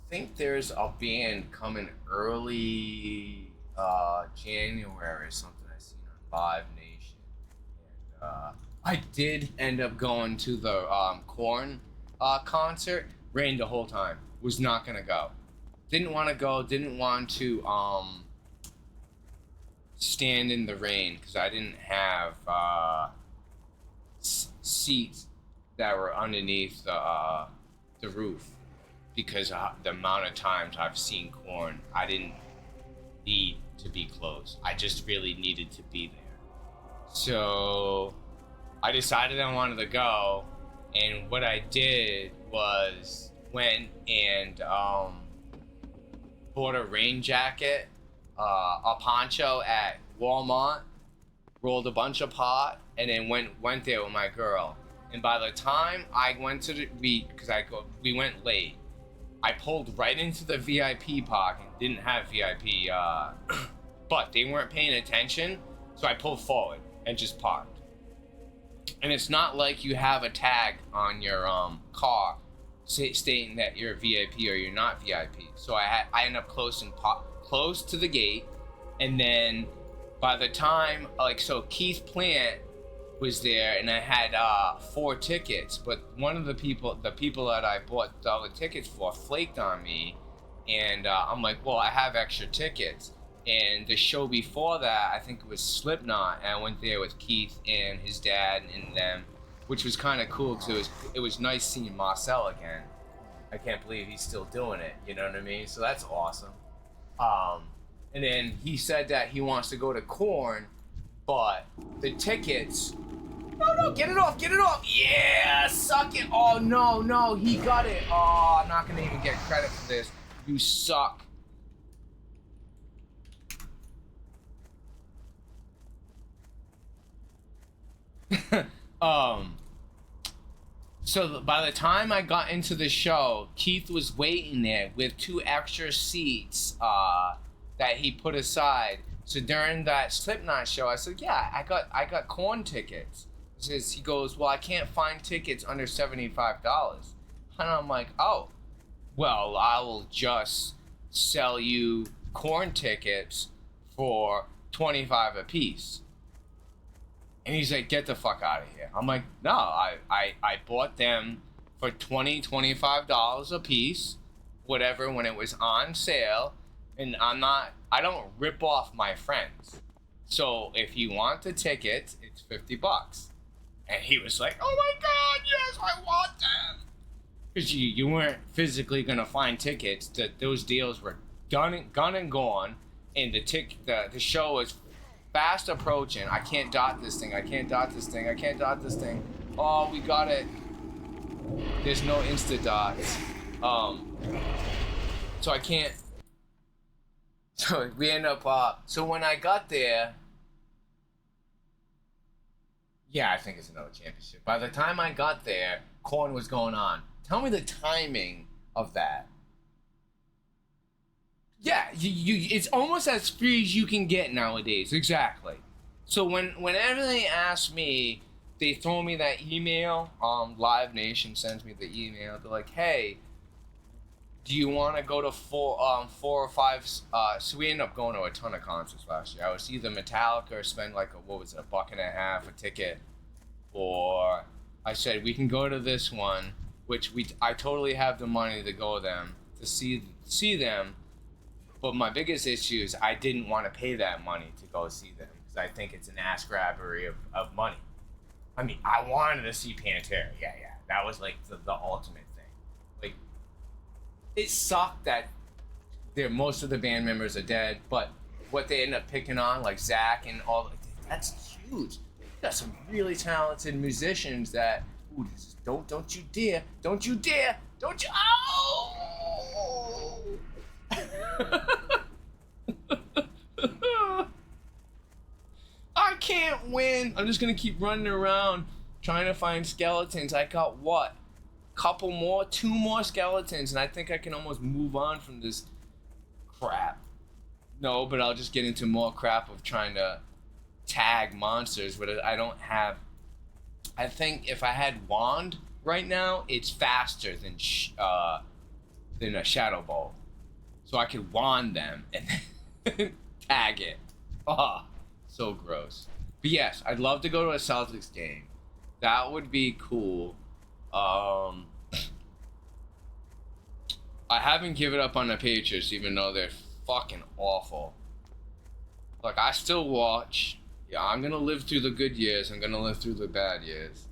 think there's a band coming early January or something I seen on Live Nation. And I did end up going to the Korn concert. Rained the whole time. Was not gonna go. Didn't want to go. Didn't want to stand in the rain because I didn't have seats that were underneath the roof. Because the amount of times I've seen Korn, I didn't need to be close. I just really needed to be there. So I decided I wanted to go, and what I did was went and bought a rain jacket, a poncho at Walmart, rolled a bunch of pot, and then went there with my girl. And by the time I went to we went late. I pulled right into the VIP parking. Didn't have VIP, but they weren't paying attention, so I pulled forward and just parked. And it's not like you have a tag on your car stating that you're a VIP or you're not VIP. So I ended up close to the gate, and then by the time Keith Plant was there, and I had 4 tickets, but one of the people that I bought all the tickets for flaked on me, and I'm like, well, I have extra tickets. And the show before that, I think it was Slipknot, and I went there with Keith and his dad and them, which was kind of cool too. It was nice seeing Marcel again. I can't believe he's still doing it, you know what I mean? So that's awesome. And then he said that he wants to go to Korn, but the tickets... No, get it off! Yeah, suck it! Oh, no, he got it. Oh, I'm not gonna even get credit for this. You suck. So by the time I got into the show, Keith was waiting there with 2 extra seats that he put aside. So during that Slipknot show, I said, yeah, I got Korn tickets. He goes, well, I can't find tickets under $75. And I'm like, oh, well, I will just sell you Korn tickets for $25 a piece. And he's like, get the fuck out of here. I'm like, no, I bought them for $25 a piece, whatever, when it was on sale. And I don't rip off my friends. So if you want the tickets, it's $50. And he was like, oh my God, yes, I want them. Because you weren't physically going to find tickets. Those deals were gone and gone. And the show was fast approaching. I can't dot this thing. Oh, we got it. There's no Insta dots. So I can't. So we end up, so when I got there, yeah, I think it's another championship. By the time I got there, Korn was going on. Tell me the timing of that. Yeah, it's almost as free as you can get nowadays. Exactly. So whenever they ask me, they throw me that email. Live Nation sends me the email. They're like, hey, do you want to go to 4 or 5? So we ended up going to a ton of concerts last year. I was either Metallica or spend like $1.50 a ticket, or I said we can go to this one, which I totally have the money to go to see them. But my biggest issue is I didn't want to pay that money to go see them because I think it's an ass grabbery of money. I mean, I wanted to see Pantera. Yeah. That was like the ultimate thing. Like, it sucked that most of the band members are dead, but what they end up picking on, like Zach and all, that's huge. You got some really talented musicians that, ooh, don't you dare, oh! I can't win. I'm just gonna keep running around trying to find skeletons. I got what? Two more skeletons, and I think I can almost move on from this crap. No, but I'll just get into more crap of trying to tag monsters, but I don't have. I think if I had wand right now, it's faster than a shadow bolt, so I could wand them and then tag it. Oh, so gross. But yes, I'd love to go to a Celtics game. That would be cool. I haven't given up on the Patriots, even though they're fucking awful. Like, I still watch. Yeah, I'm gonna live through the good years. I'm gonna live through the bad years.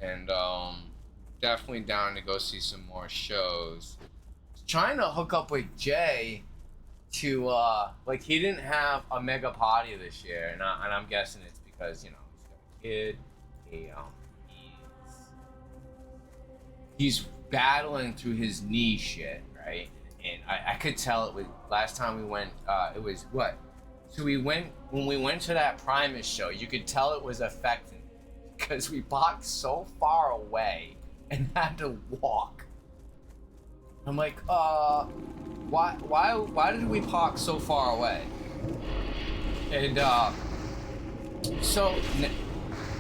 And, definitely down to go see some more shows. Trying to hook up with Jay to, like, he didn't have a mega party this year. And I'm guessing it's because, you know, he's got a kid. He's battling through his knee shit, right? And I could tell it was last time we went. It was what? So when we went to that Primus show. You could tell it was affecting because we parked so far away and had to walk. I'm like, why did we park so far away? And so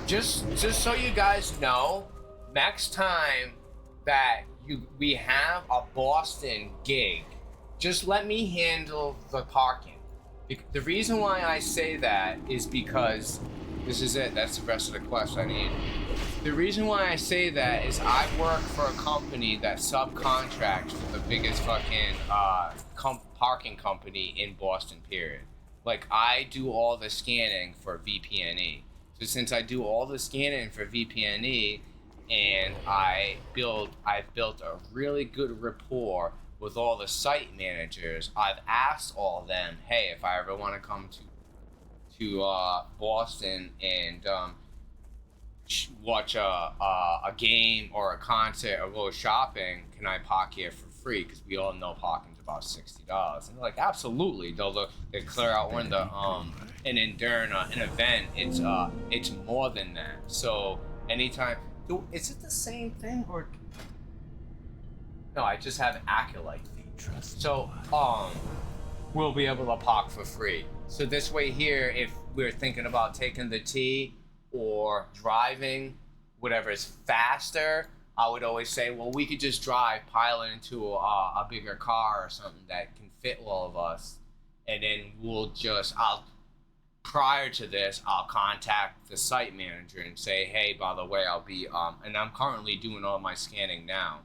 just so you guys know, next time that we have a Boston gig, just let me handle the parking. The reason why I say that is because this is it. That's the rest of the quest I need. The reason why I say that is I work for a company that subcontracts for the biggest fucking parking company in Boston, period. Like, I do all the scanning for VPNE. So since I do all the scanning for VPNE, and I've built a really good rapport with all the site managers, I've asked all of them, hey, if I ever want to come to Boston and watch a game or a concert or go shopping, can I park here for free? Because we all know parking's about $60. And they're like, absolutely. They clear out when and then during an event, it's more than that. So anytime. Is it the same thing or? No, I just have Acolyte feet. So we'll be able to park for free. So this way here, if we're thinking about taking the T or driving, whatever is faster, I would always say, well, we could just drive, pile it into a bigger car or something that can fit all of us, and then prior to this, I'll contact the site manager and say, hey, by the way, I'll be, and I'm currently doing all my scanning now.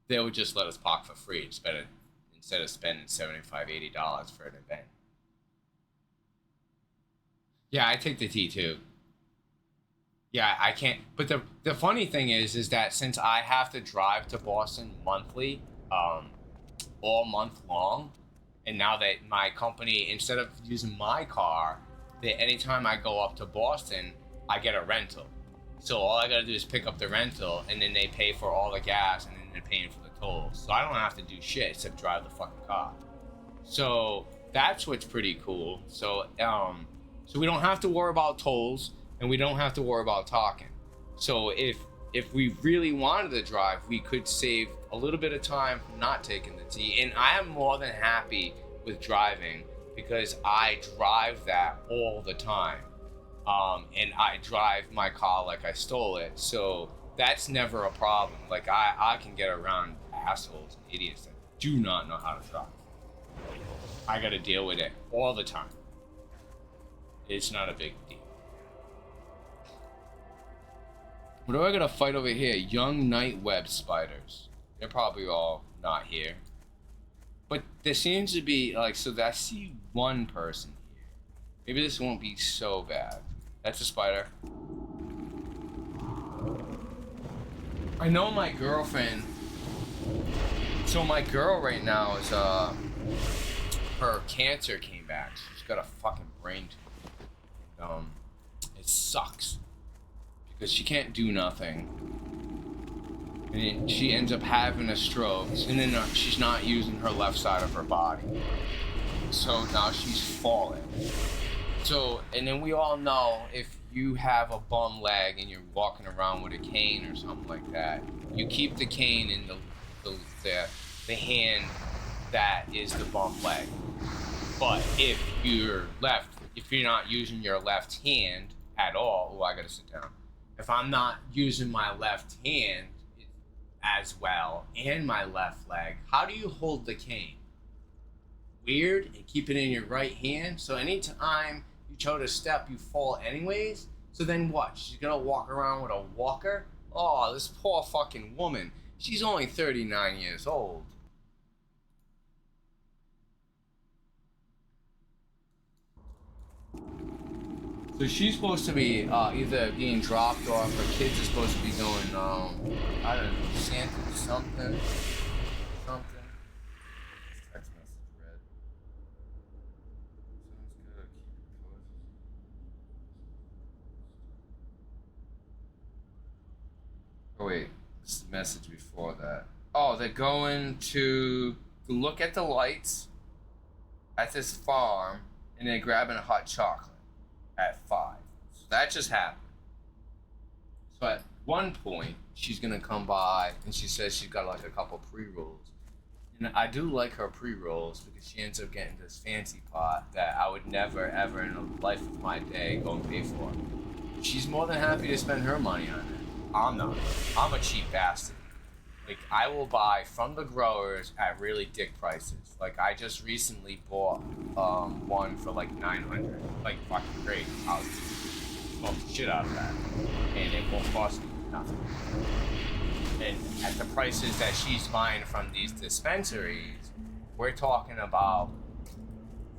They would just let us park for free instead of spending $75, $80 for an event. Yeah, I take the T too. Yeah, I can't. But the funny thing is that since I have to drive to Boston monthly, all month long, and now that my company, instead of using my car, that anytime I go up to Boston, I get a rental. So all I gotta do is pick up the rental, and then they pay for all the gas, and then they're paying for the tolls. So I don't have to do shit except drive the fucking car. So that's what's pretty cool. So we don't have to worry about tolls, and we don't have to worry about talking. So if we really wanted to drive, we could save a little bit of time not taking the T. And I am more than happy with driving because I drive that all the time. And I drive my car like I stole it. So that's never a problem. Like, I can get around assholes and idiots that do not know how to drive. I gotta deal with it all the time. It's not a big deal. What do I gotta fight over here? Young night web spiders. They're probably all not here. But there seems to be, like, so I see one person here. Maybe this won't be so bad. That's a spider. I know my girlfriend. So my girl right now is, her cancer came back. She's got a fucking brain tumor. It sucks. Because she can't do nothing. And then she ends up having a stroke. And then she's not using her left side of her body. So now she's falling. So, and then we all know if you have a bum leg and you're walking around with a cane or something like that, you keep the cane in the hand that is the bum leg. But if you're not using your left hand at all, oh, I gotta sit down. If I'm not using my left hand as well and my left leg, how do you hold the cane? Weird, and keep it in your right hand. So anytime you try to step, you fall anyways. So then what? She's gonna walk around with a walker? Oh, this poor fucking woman. She's only 39 years old. So she's supposed to be either being dropped off, her kids are supposed to be going, I don't know, Santa something. Text message read. Sounds good. Keep it close. Oh wait, this is the message before that. Oh, they're going to look at the lights at this farm, and they're grabbing a hot chocolate at 5. So that just happened. So at one point, she's gonna come by and she says she's got like a couple pre-rolls. And I do like her pre-rolls because she ends up getting this fancy pot that I would never ever in the life of my day go and pay for. She's more than happy to spend her money on it. I'm not. I'm a cheap bastard. Like, I will buy from the growers at really dick prices. Like, I just recently bought one for like 900. Like, fucking great. I'll smoke the shit out of that. And it won't cost me nothing. And at the prices that she's buying from these dispensaries, we're talking about,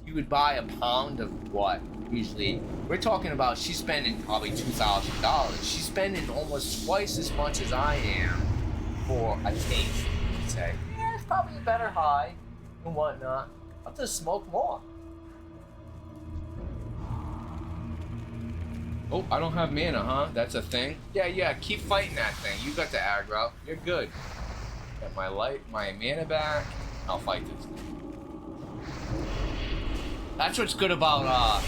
you would buy a pound of what? Usually, we're talking about she's spending probably $2,000. She's spending almost twice as much as I am for a taste, you'd say. Yeah, it's probably a better high and whatnot. I'll just smoke more. Oh, I don't have mana, huh? That's a thing? Yeah, keep fighting that thing. You got the aggro. You're good. Get my mana back. I'll fight this thing. That's what's good about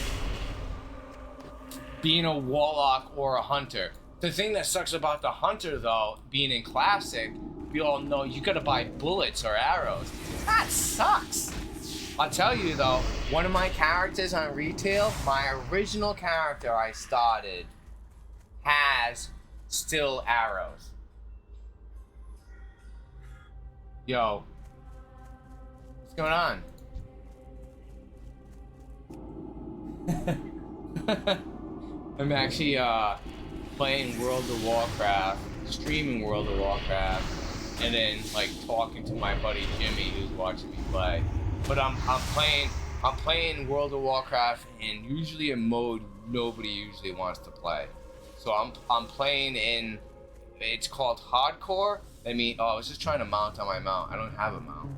being a warlock or a hunter. The thing that sucks about the hunter, though, being in classic, we all know you gotta buy bullets or arrows. That sucks. I'll tell you though, one of my characters on retail, my original character I started, has still arrows. Yo, what's going on? I'm actually playing World of Warcraft, streaming World of Warcraft, and then like talking to my buddy Jimmy who's watching me play. But I'm playing World of Warcraft in usually a mode nobody usually wants to play. So I'm playing in, it's called hardcore. I mean, I was just trying to mount on my mount. I don't have a mount.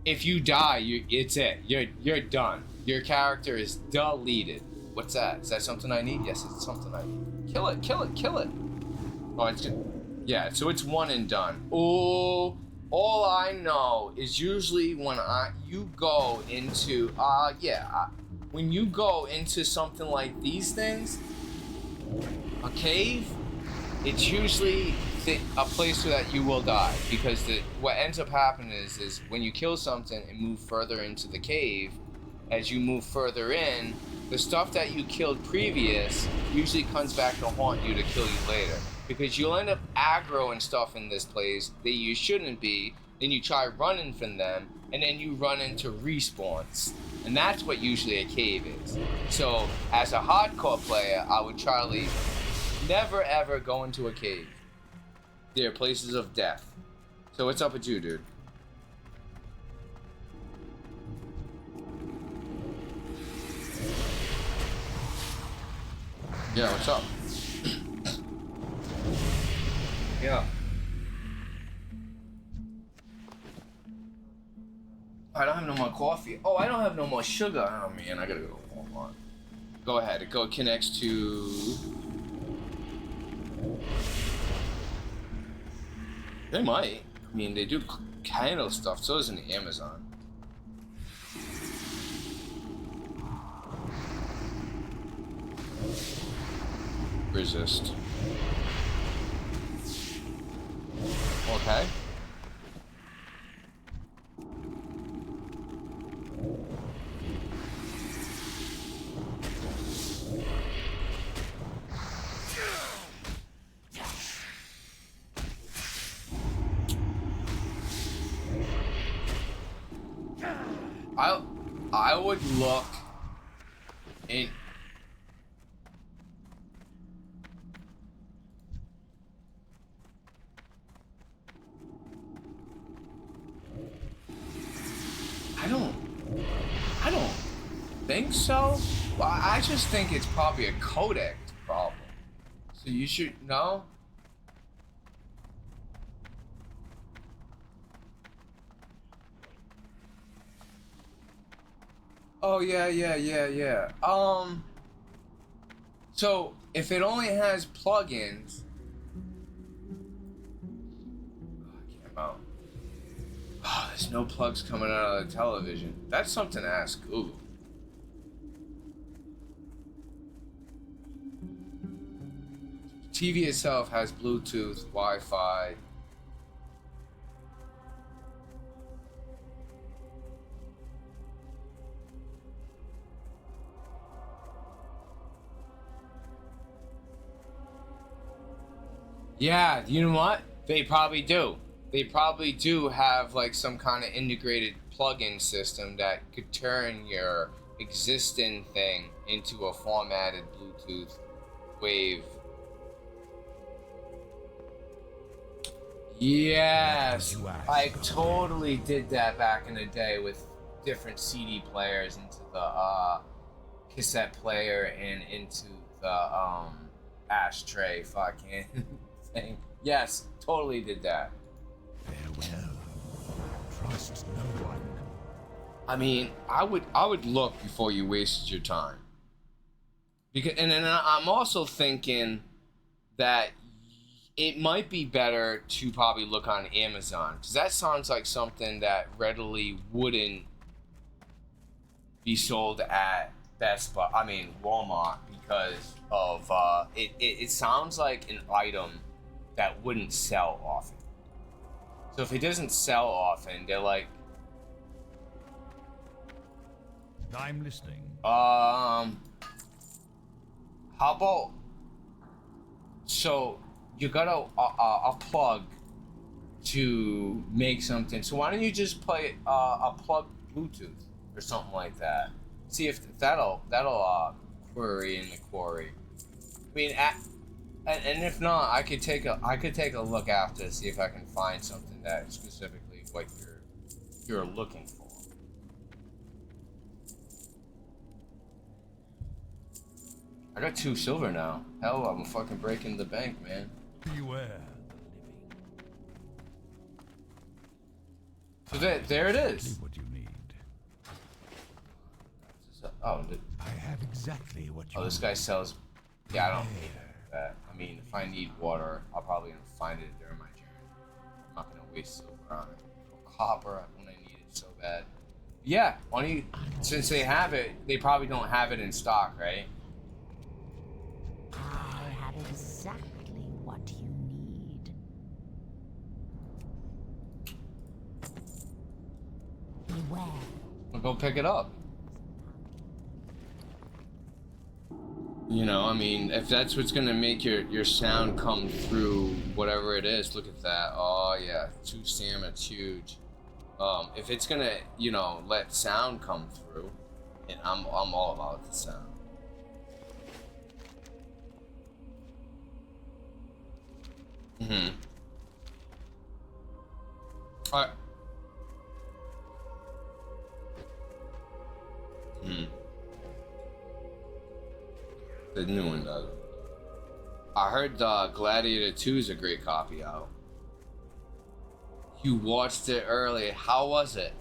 If you die, it's it. You're done. Your character is deleted. What's that? Is that something I need? Yes, it's something I need. Kill it. Oh, it's good. Yeah, so it's one and done. Oh, all I know is usually when you go into when you go into something like these things, a cave, it's usually a place that you will die, because what ends up happening is when you kill something and move further into the cave, as you move further in, the stuff that you killed previous usually comes back to haunt you to kill you later. Because you'll end up aggro and stuff in this place that you shouldn't be, then you try running from them, and then you run into respawns. And that's what usually a cave is. So, as a hardcore player, I would try to never ever go into a cave. They're places of death. So what's up with you, dude? Yeah, what's up? Yeah. I don't have no more coffee. Oh, I don't have no more sugar. Oh man, I gotta go to Walmart. Go ahead. It connects to. They might. I mean, they do kind of stuff. So does an Amazon. Resist. would look in. I don't think so. Well, I just think it's probably a codec problem. So you should know. Oh yeah. So if it only has plugins, I can't mount. Oh, there's no plugs coming out of the television. That's something to ask Google. TV itself has Bluetooth, Wi-Fi. Yeah, you know what? They probably do. They probably do have like some kind of integrated plug-in system that could turn your existing thing into a formatted Bluetooth wave. Yes, I totally did that back in the day with different CD players into the cassette player and into the ashtray fucking thing. Yes, totally did that. Farewell. Trust no one. I mean, I would look before you wasted your time. Because, and then I'm also thinking that it might be better to probably look on Amazon, because that sounds like something that readily wouldn't be sold at Best Buy. I mean Walmart, because of it sounds like an item that wouldn't sell often. So if it doesn't sell often, they're like, I'm listening. how about, so you got a plug to make something. So why don't you just play a plug Bluetooth or something like that? See if that'll query in the quarry. I mean, and if not, I could take a look after to see if I can find something that specifically what you're looking for. I got 2 silver now. Hell, I'm fucking breaking the bank, man. Beware So there it the is. what you need. Oh, I have exactly what you this need. guy sells. Yeah, I don't need that. I mean, if I need water, I'll probably gonna find it during my journey. I'm not gonna waste silver on it. Or copper when I need it so bad. Yeah, since they have it, they probably don't have it in stock, right? I have exactly what you need. Beware. Well, go pick it up. You know, I mean, if that's what's gonna make your sound come through, whatever it is, look at that. Oh yeah, 2 stamina, it's huge. If it's gonna, you know, let sound come through, and I'm all about the sound. Mm-hmm. All right. Hmm. The new one does. I heard Gladiator 2 is a great copy out. You watched it earlier. How was it?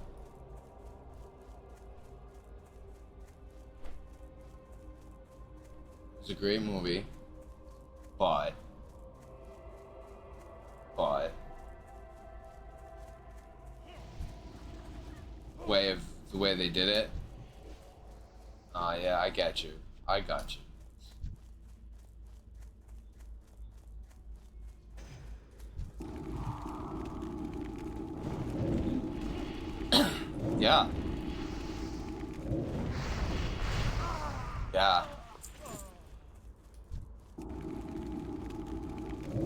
It was a great movie. But the way they did it. Yeah, I got you. I got you. Yeah. Yeah.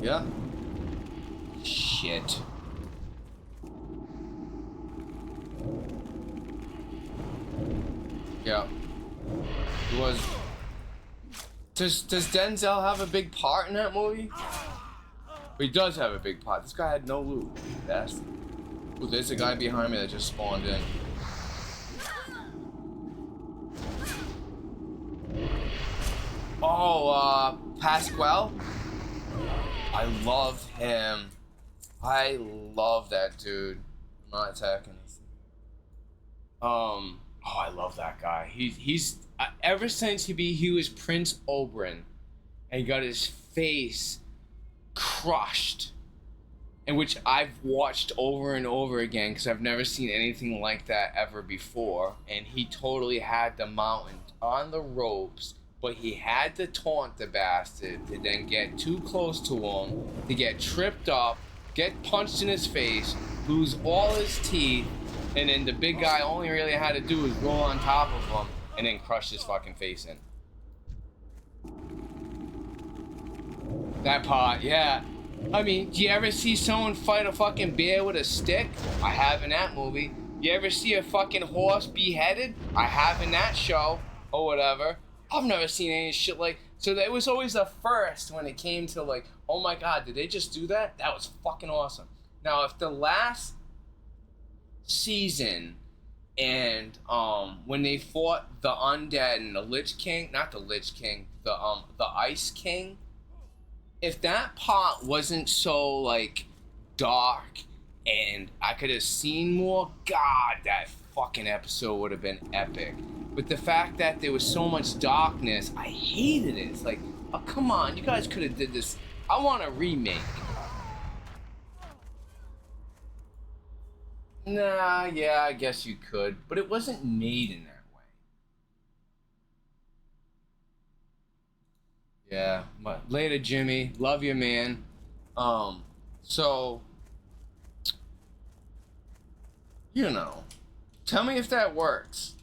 Yeah. Shit. Yep. He was. Does Denzel have a big part in that movie? He does have a big part. This guy had no loot. That's. Ooh, there's a guy behind me that just spawned in. Oh, Pasquale? I love him. I love that dude. I'm not attacking. Oh, I love that guy. He's ever since he was Prince Oberyn, and he got his face crushed, and which I've watched over and over again because I've never seen anything like that ever before. And he totally had the mountain on the ropes, but he had to taunt the bastard to then get too close to him, to get tripped up, get punched in his face, lose all his teeth, and then the big guy only really had to do was roll on top of him and then crush his fucking face in. That part, yeah. I mean, do you ever see someone fight a fucking bear with a stick? I have in that movie. You ever see a fucking horse beheaded? I have in that show, or whatever. I've never seen any shit like... So that was always the first when it came to like, oh my god, did they just do that? That was fucking awesome. Now, if the last season and when they fought the undead and the Lich King, not the Lich King, the Ice King, if that part wasn't so like dark and I could have seen more, god, that fucking episode would have been epic. But the fact that there was so much darkness, I hated it. It's like, oh come on, you guys could have did this. I want a remake. Nah, yeah, I guess you could, but it wasn't made in that way. Yeah, but later, Jimmy. Love you, man. So, you know, tell me if that works.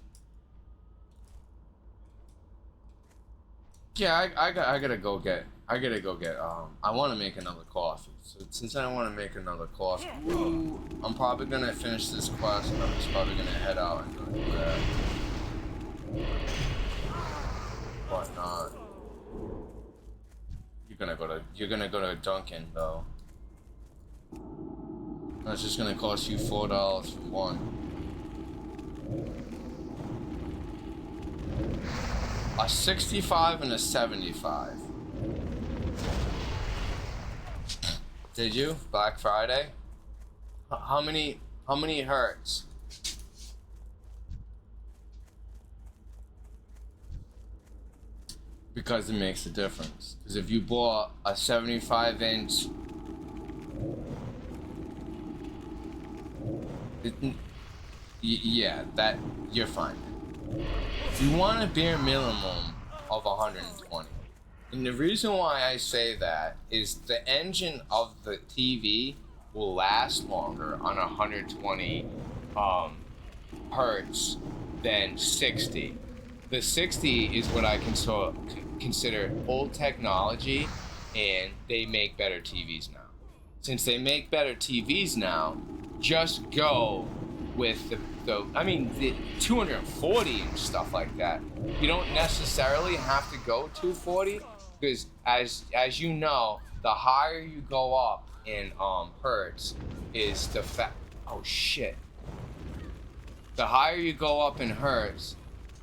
Yeah, I gotta go get. I want to make another coffee. So since I want to make another coffee, I'm probably gonna finish this quest and I'm just probably gonna head out and go do that. Whatnot. You're gonna go to Dunkin' though. That's just gonna cost you $4 for one. A 65 and a 75. Did you? Black Friday? How many hertz? Because it makes a difference. Because if you bought a 75-inch, yeah, that you're fine. You want a bare minimum of 120. And the reason why I say that is the engine of the TV will last longer on 120 hertz than 60. The 60 is what I consider old technology, and they make better TVs now. Since they make better TVs now, just go with the 240 and stuff like that. You don't necessarily have to go 240 because as you know, the higher you go up in hertz is the oh shit. The higher you go up in hertz,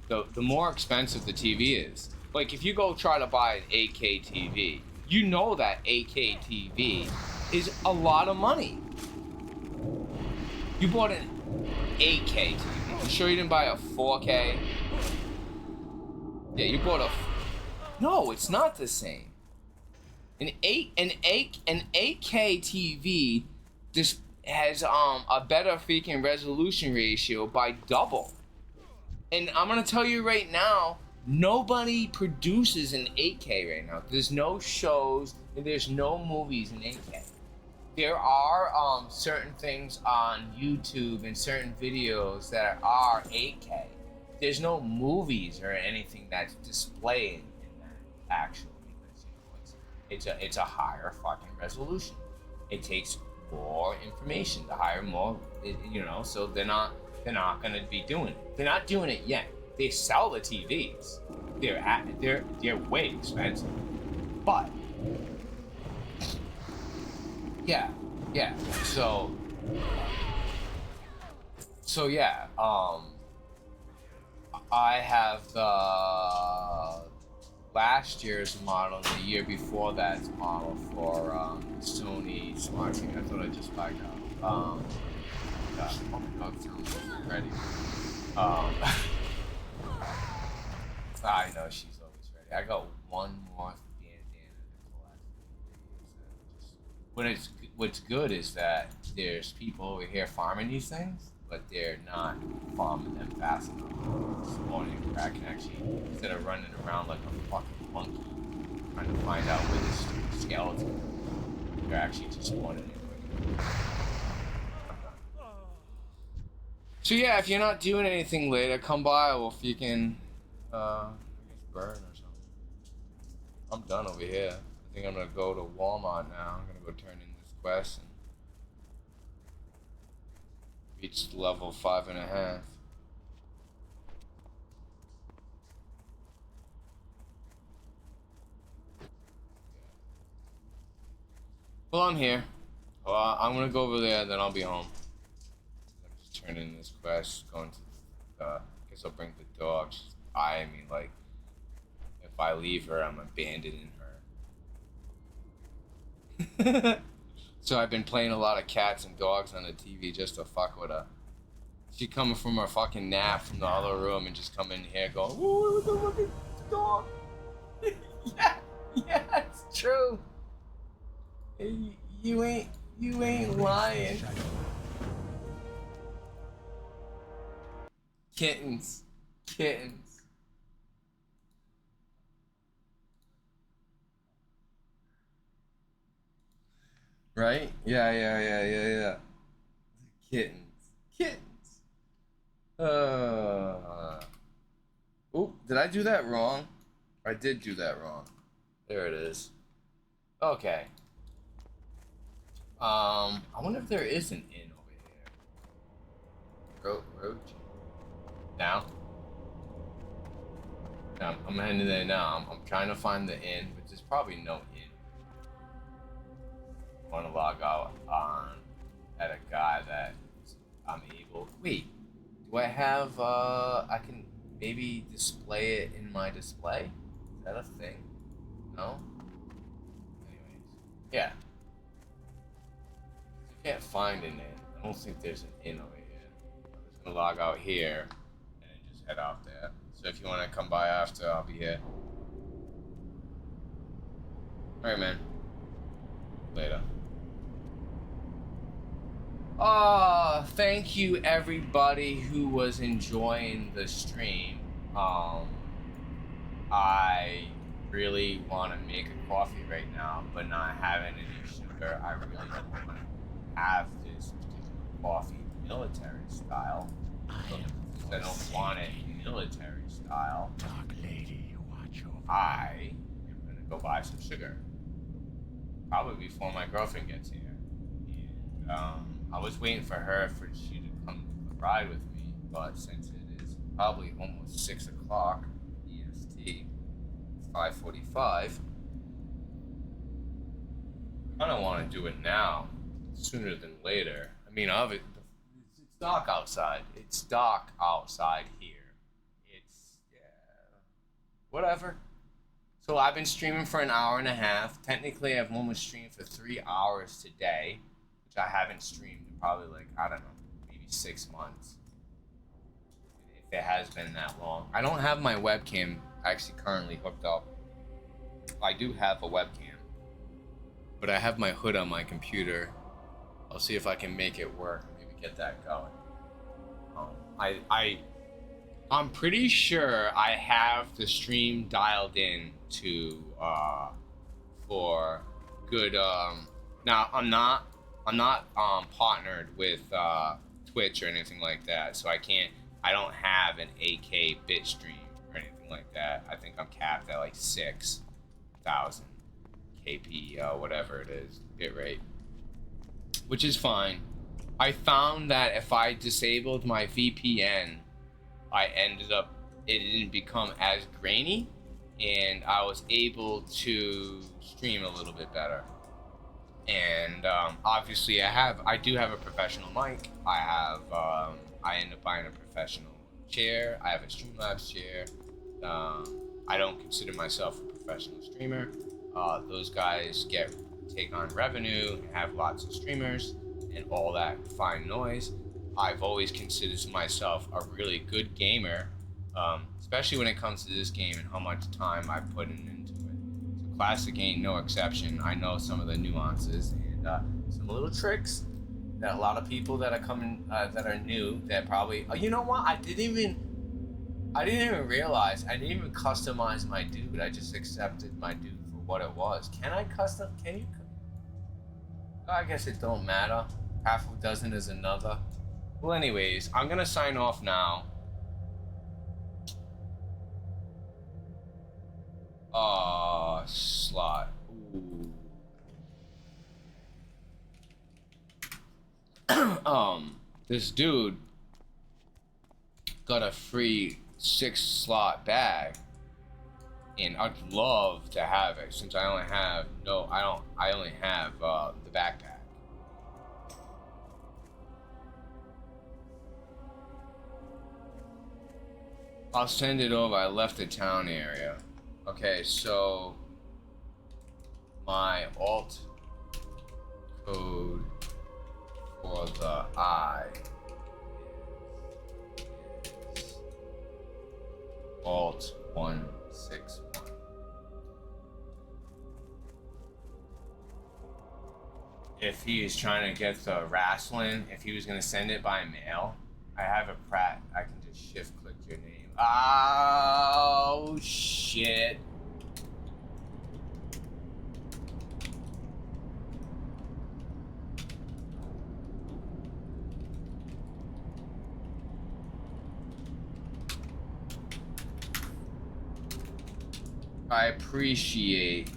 the more expensive the TV is. Like if you go try to buy an 8K TV, you know that 8K TV is a lot of money. You bought an 8K TV. You sure you didn't buy a 4K? Yeah, you bought a. No, it's not the same. An 8K TV just has a better freaking resolution ratio by double. And I'm gonna tell you right now, nobody produces an 8K right now. There's no shows and there's no movies in 8K. There are certain things on YouTube and certain videos that are 8K. There's no movies or anything that's displayed in that actually, because it's a higher fucking resolution. It takes more information, the higher more, so they're not gonna be doing it. They're not doing it yet. they sell the TVs. They're way expensive, but yeah. So yeah. I have the last year's model, and the year before that's model for Sony Smart TV. That's what I just backed up. Oh my God, sounds ready. I know she's always ready. I got one more bandana to collect. What's good is that there's people over here farming these things, but they're not farming them fast enough. Spawning where I can actually, instead of running around like a fucking monkey, trying to find out where this stupid skeleton is, they're actually just spawning it quicker. So yeah, if you're not doing anything later, come by, or if you can, I guess burn or something. I'm done over here. I think I'm gonna go to Walmart now. I'm gonna go turn in this quest and reach level 5.5. Well, I'm here. I'm gonna go over there, then I'll be home. I'm just turning this quest, going to, I guess I'll bring the dog. She's eyeing me like, if I leave her, I'm abandoning her. So I've been playing a lot of cats and dogs on the TV just to fuck with her. She coming from her fucking nap from the other room and just come in here going, "Ooh, the fucking dog." yeah, it's true. You ain't lying. Kittens. Right? Yeah. Kittens. Oop, did I do that wrong? I did do that wrong. There it is. Okay. I wonder if there is an inn over here. Roach. Now? No, I'm heading there now. I'm trying to find the inn, but there's probably no inn. I want to log out on at a guy that I'm able. Wait, do I have? I can maybe display it in my display. Is that a thing? No. Anyways, yeah. I can't find an inn. I don't think there's an inn over here. I'm just gonna log out here and then just head out there. So if you want to come by after, I'll be here. All right, man. Later. Thank you everybody who was enjoying the stream. I really want to make a coffee right now, but not having any sugar. I really don't want to have this particular coffee military style. I don't want it military style. Dark lady, watch your... I am gonna go buy some sugar. Probably before my girlfriend gets here. And I was waiting for she to come ride with me, but since it is probably almost 6 o'clock EST, 5:45, I don't want to do it now, sooner than later. I mean, it's dark outside. It's dark outside here. It's, yeah, whatever. So I've been streaming for an hour and a half. Technically, I've almost streamed for 3 hours today, which I haven't streamed in probably like, I don't know, maybe 6 months. If it has been that long. I don't have my webcam actually currently hooked up. I do have a webcam, but I have my hood on my computer. I'll see if I can make it work. Maybe get that going. I'm pretty sure I have the stream dialed in to for good. Now I'm not partnered with Twitch or anything like that, so I don't have an 8K bit stream or anything like that. I think I'm capped at like 6,000 KP, whatever it is, bit rate, which is fine. I found that if I disabled my VPN, I ended up it didn't become as grainy, and I was able to stream a little bit better. And obviously, I do have a professional mic. I end up buying a professional chair. I have a Streamlabs chair. I don't consider myself a professional streamer. Those guys take on revenue and have lots of streamers and all that fine noise. I've always considered myself a really good gamer, especially when it comes to this game and how much time I put into it. So Classic ain't no exception. I know some of the nuances and some little tricks that a lot of people that are coming that are new that probably. Oh, you know what? I didn't even realize. I didn't even customize my dude. I just accepted my dude for what it was. Can you? I guess it don't matter. Half a dozen is another. Well, anyways, I'm gonna sign off now. Slot. Ooh. This dude got a free 6-slot bag, and I'd love to have it since I only have the backpack. I'll send it over. I left the town area. Okay, so my alt code for the I is alt 161. If he is trying to get the wrestling, if he was gonna send it by mail, I have a Pratt. I can just shift click your name. Oh shit. I appreciate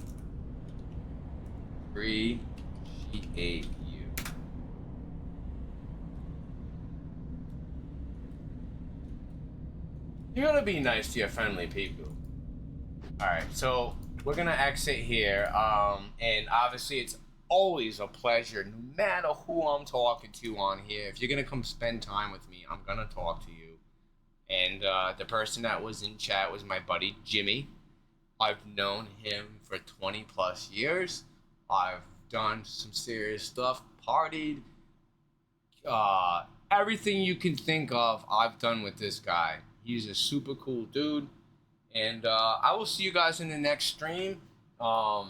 you. You're gonna be nice to your friendly people. Alright, so we're gonna exit here. And obviously it's always a pleasure, no matter who I'm talking to on here. If you're gonna come spend time with me, I'm gonna talk to you. And the person that was in chat was my buddy Jimmy. I've known him for 20 plus years. I've done some serious stuff, partied, everything you can think of I've done with this guy. He's a super cool dude, and I will see you guys in the next stream. I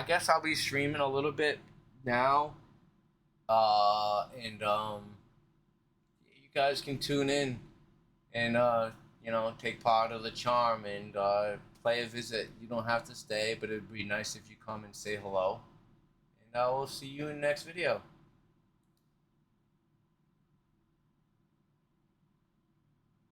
guess I'll be streaming a little bit now, and you guys can tune in and take part of the charm and play a visit. You don't have to stay, but it'd be nice if you come and say hello. And I will see you in the next video.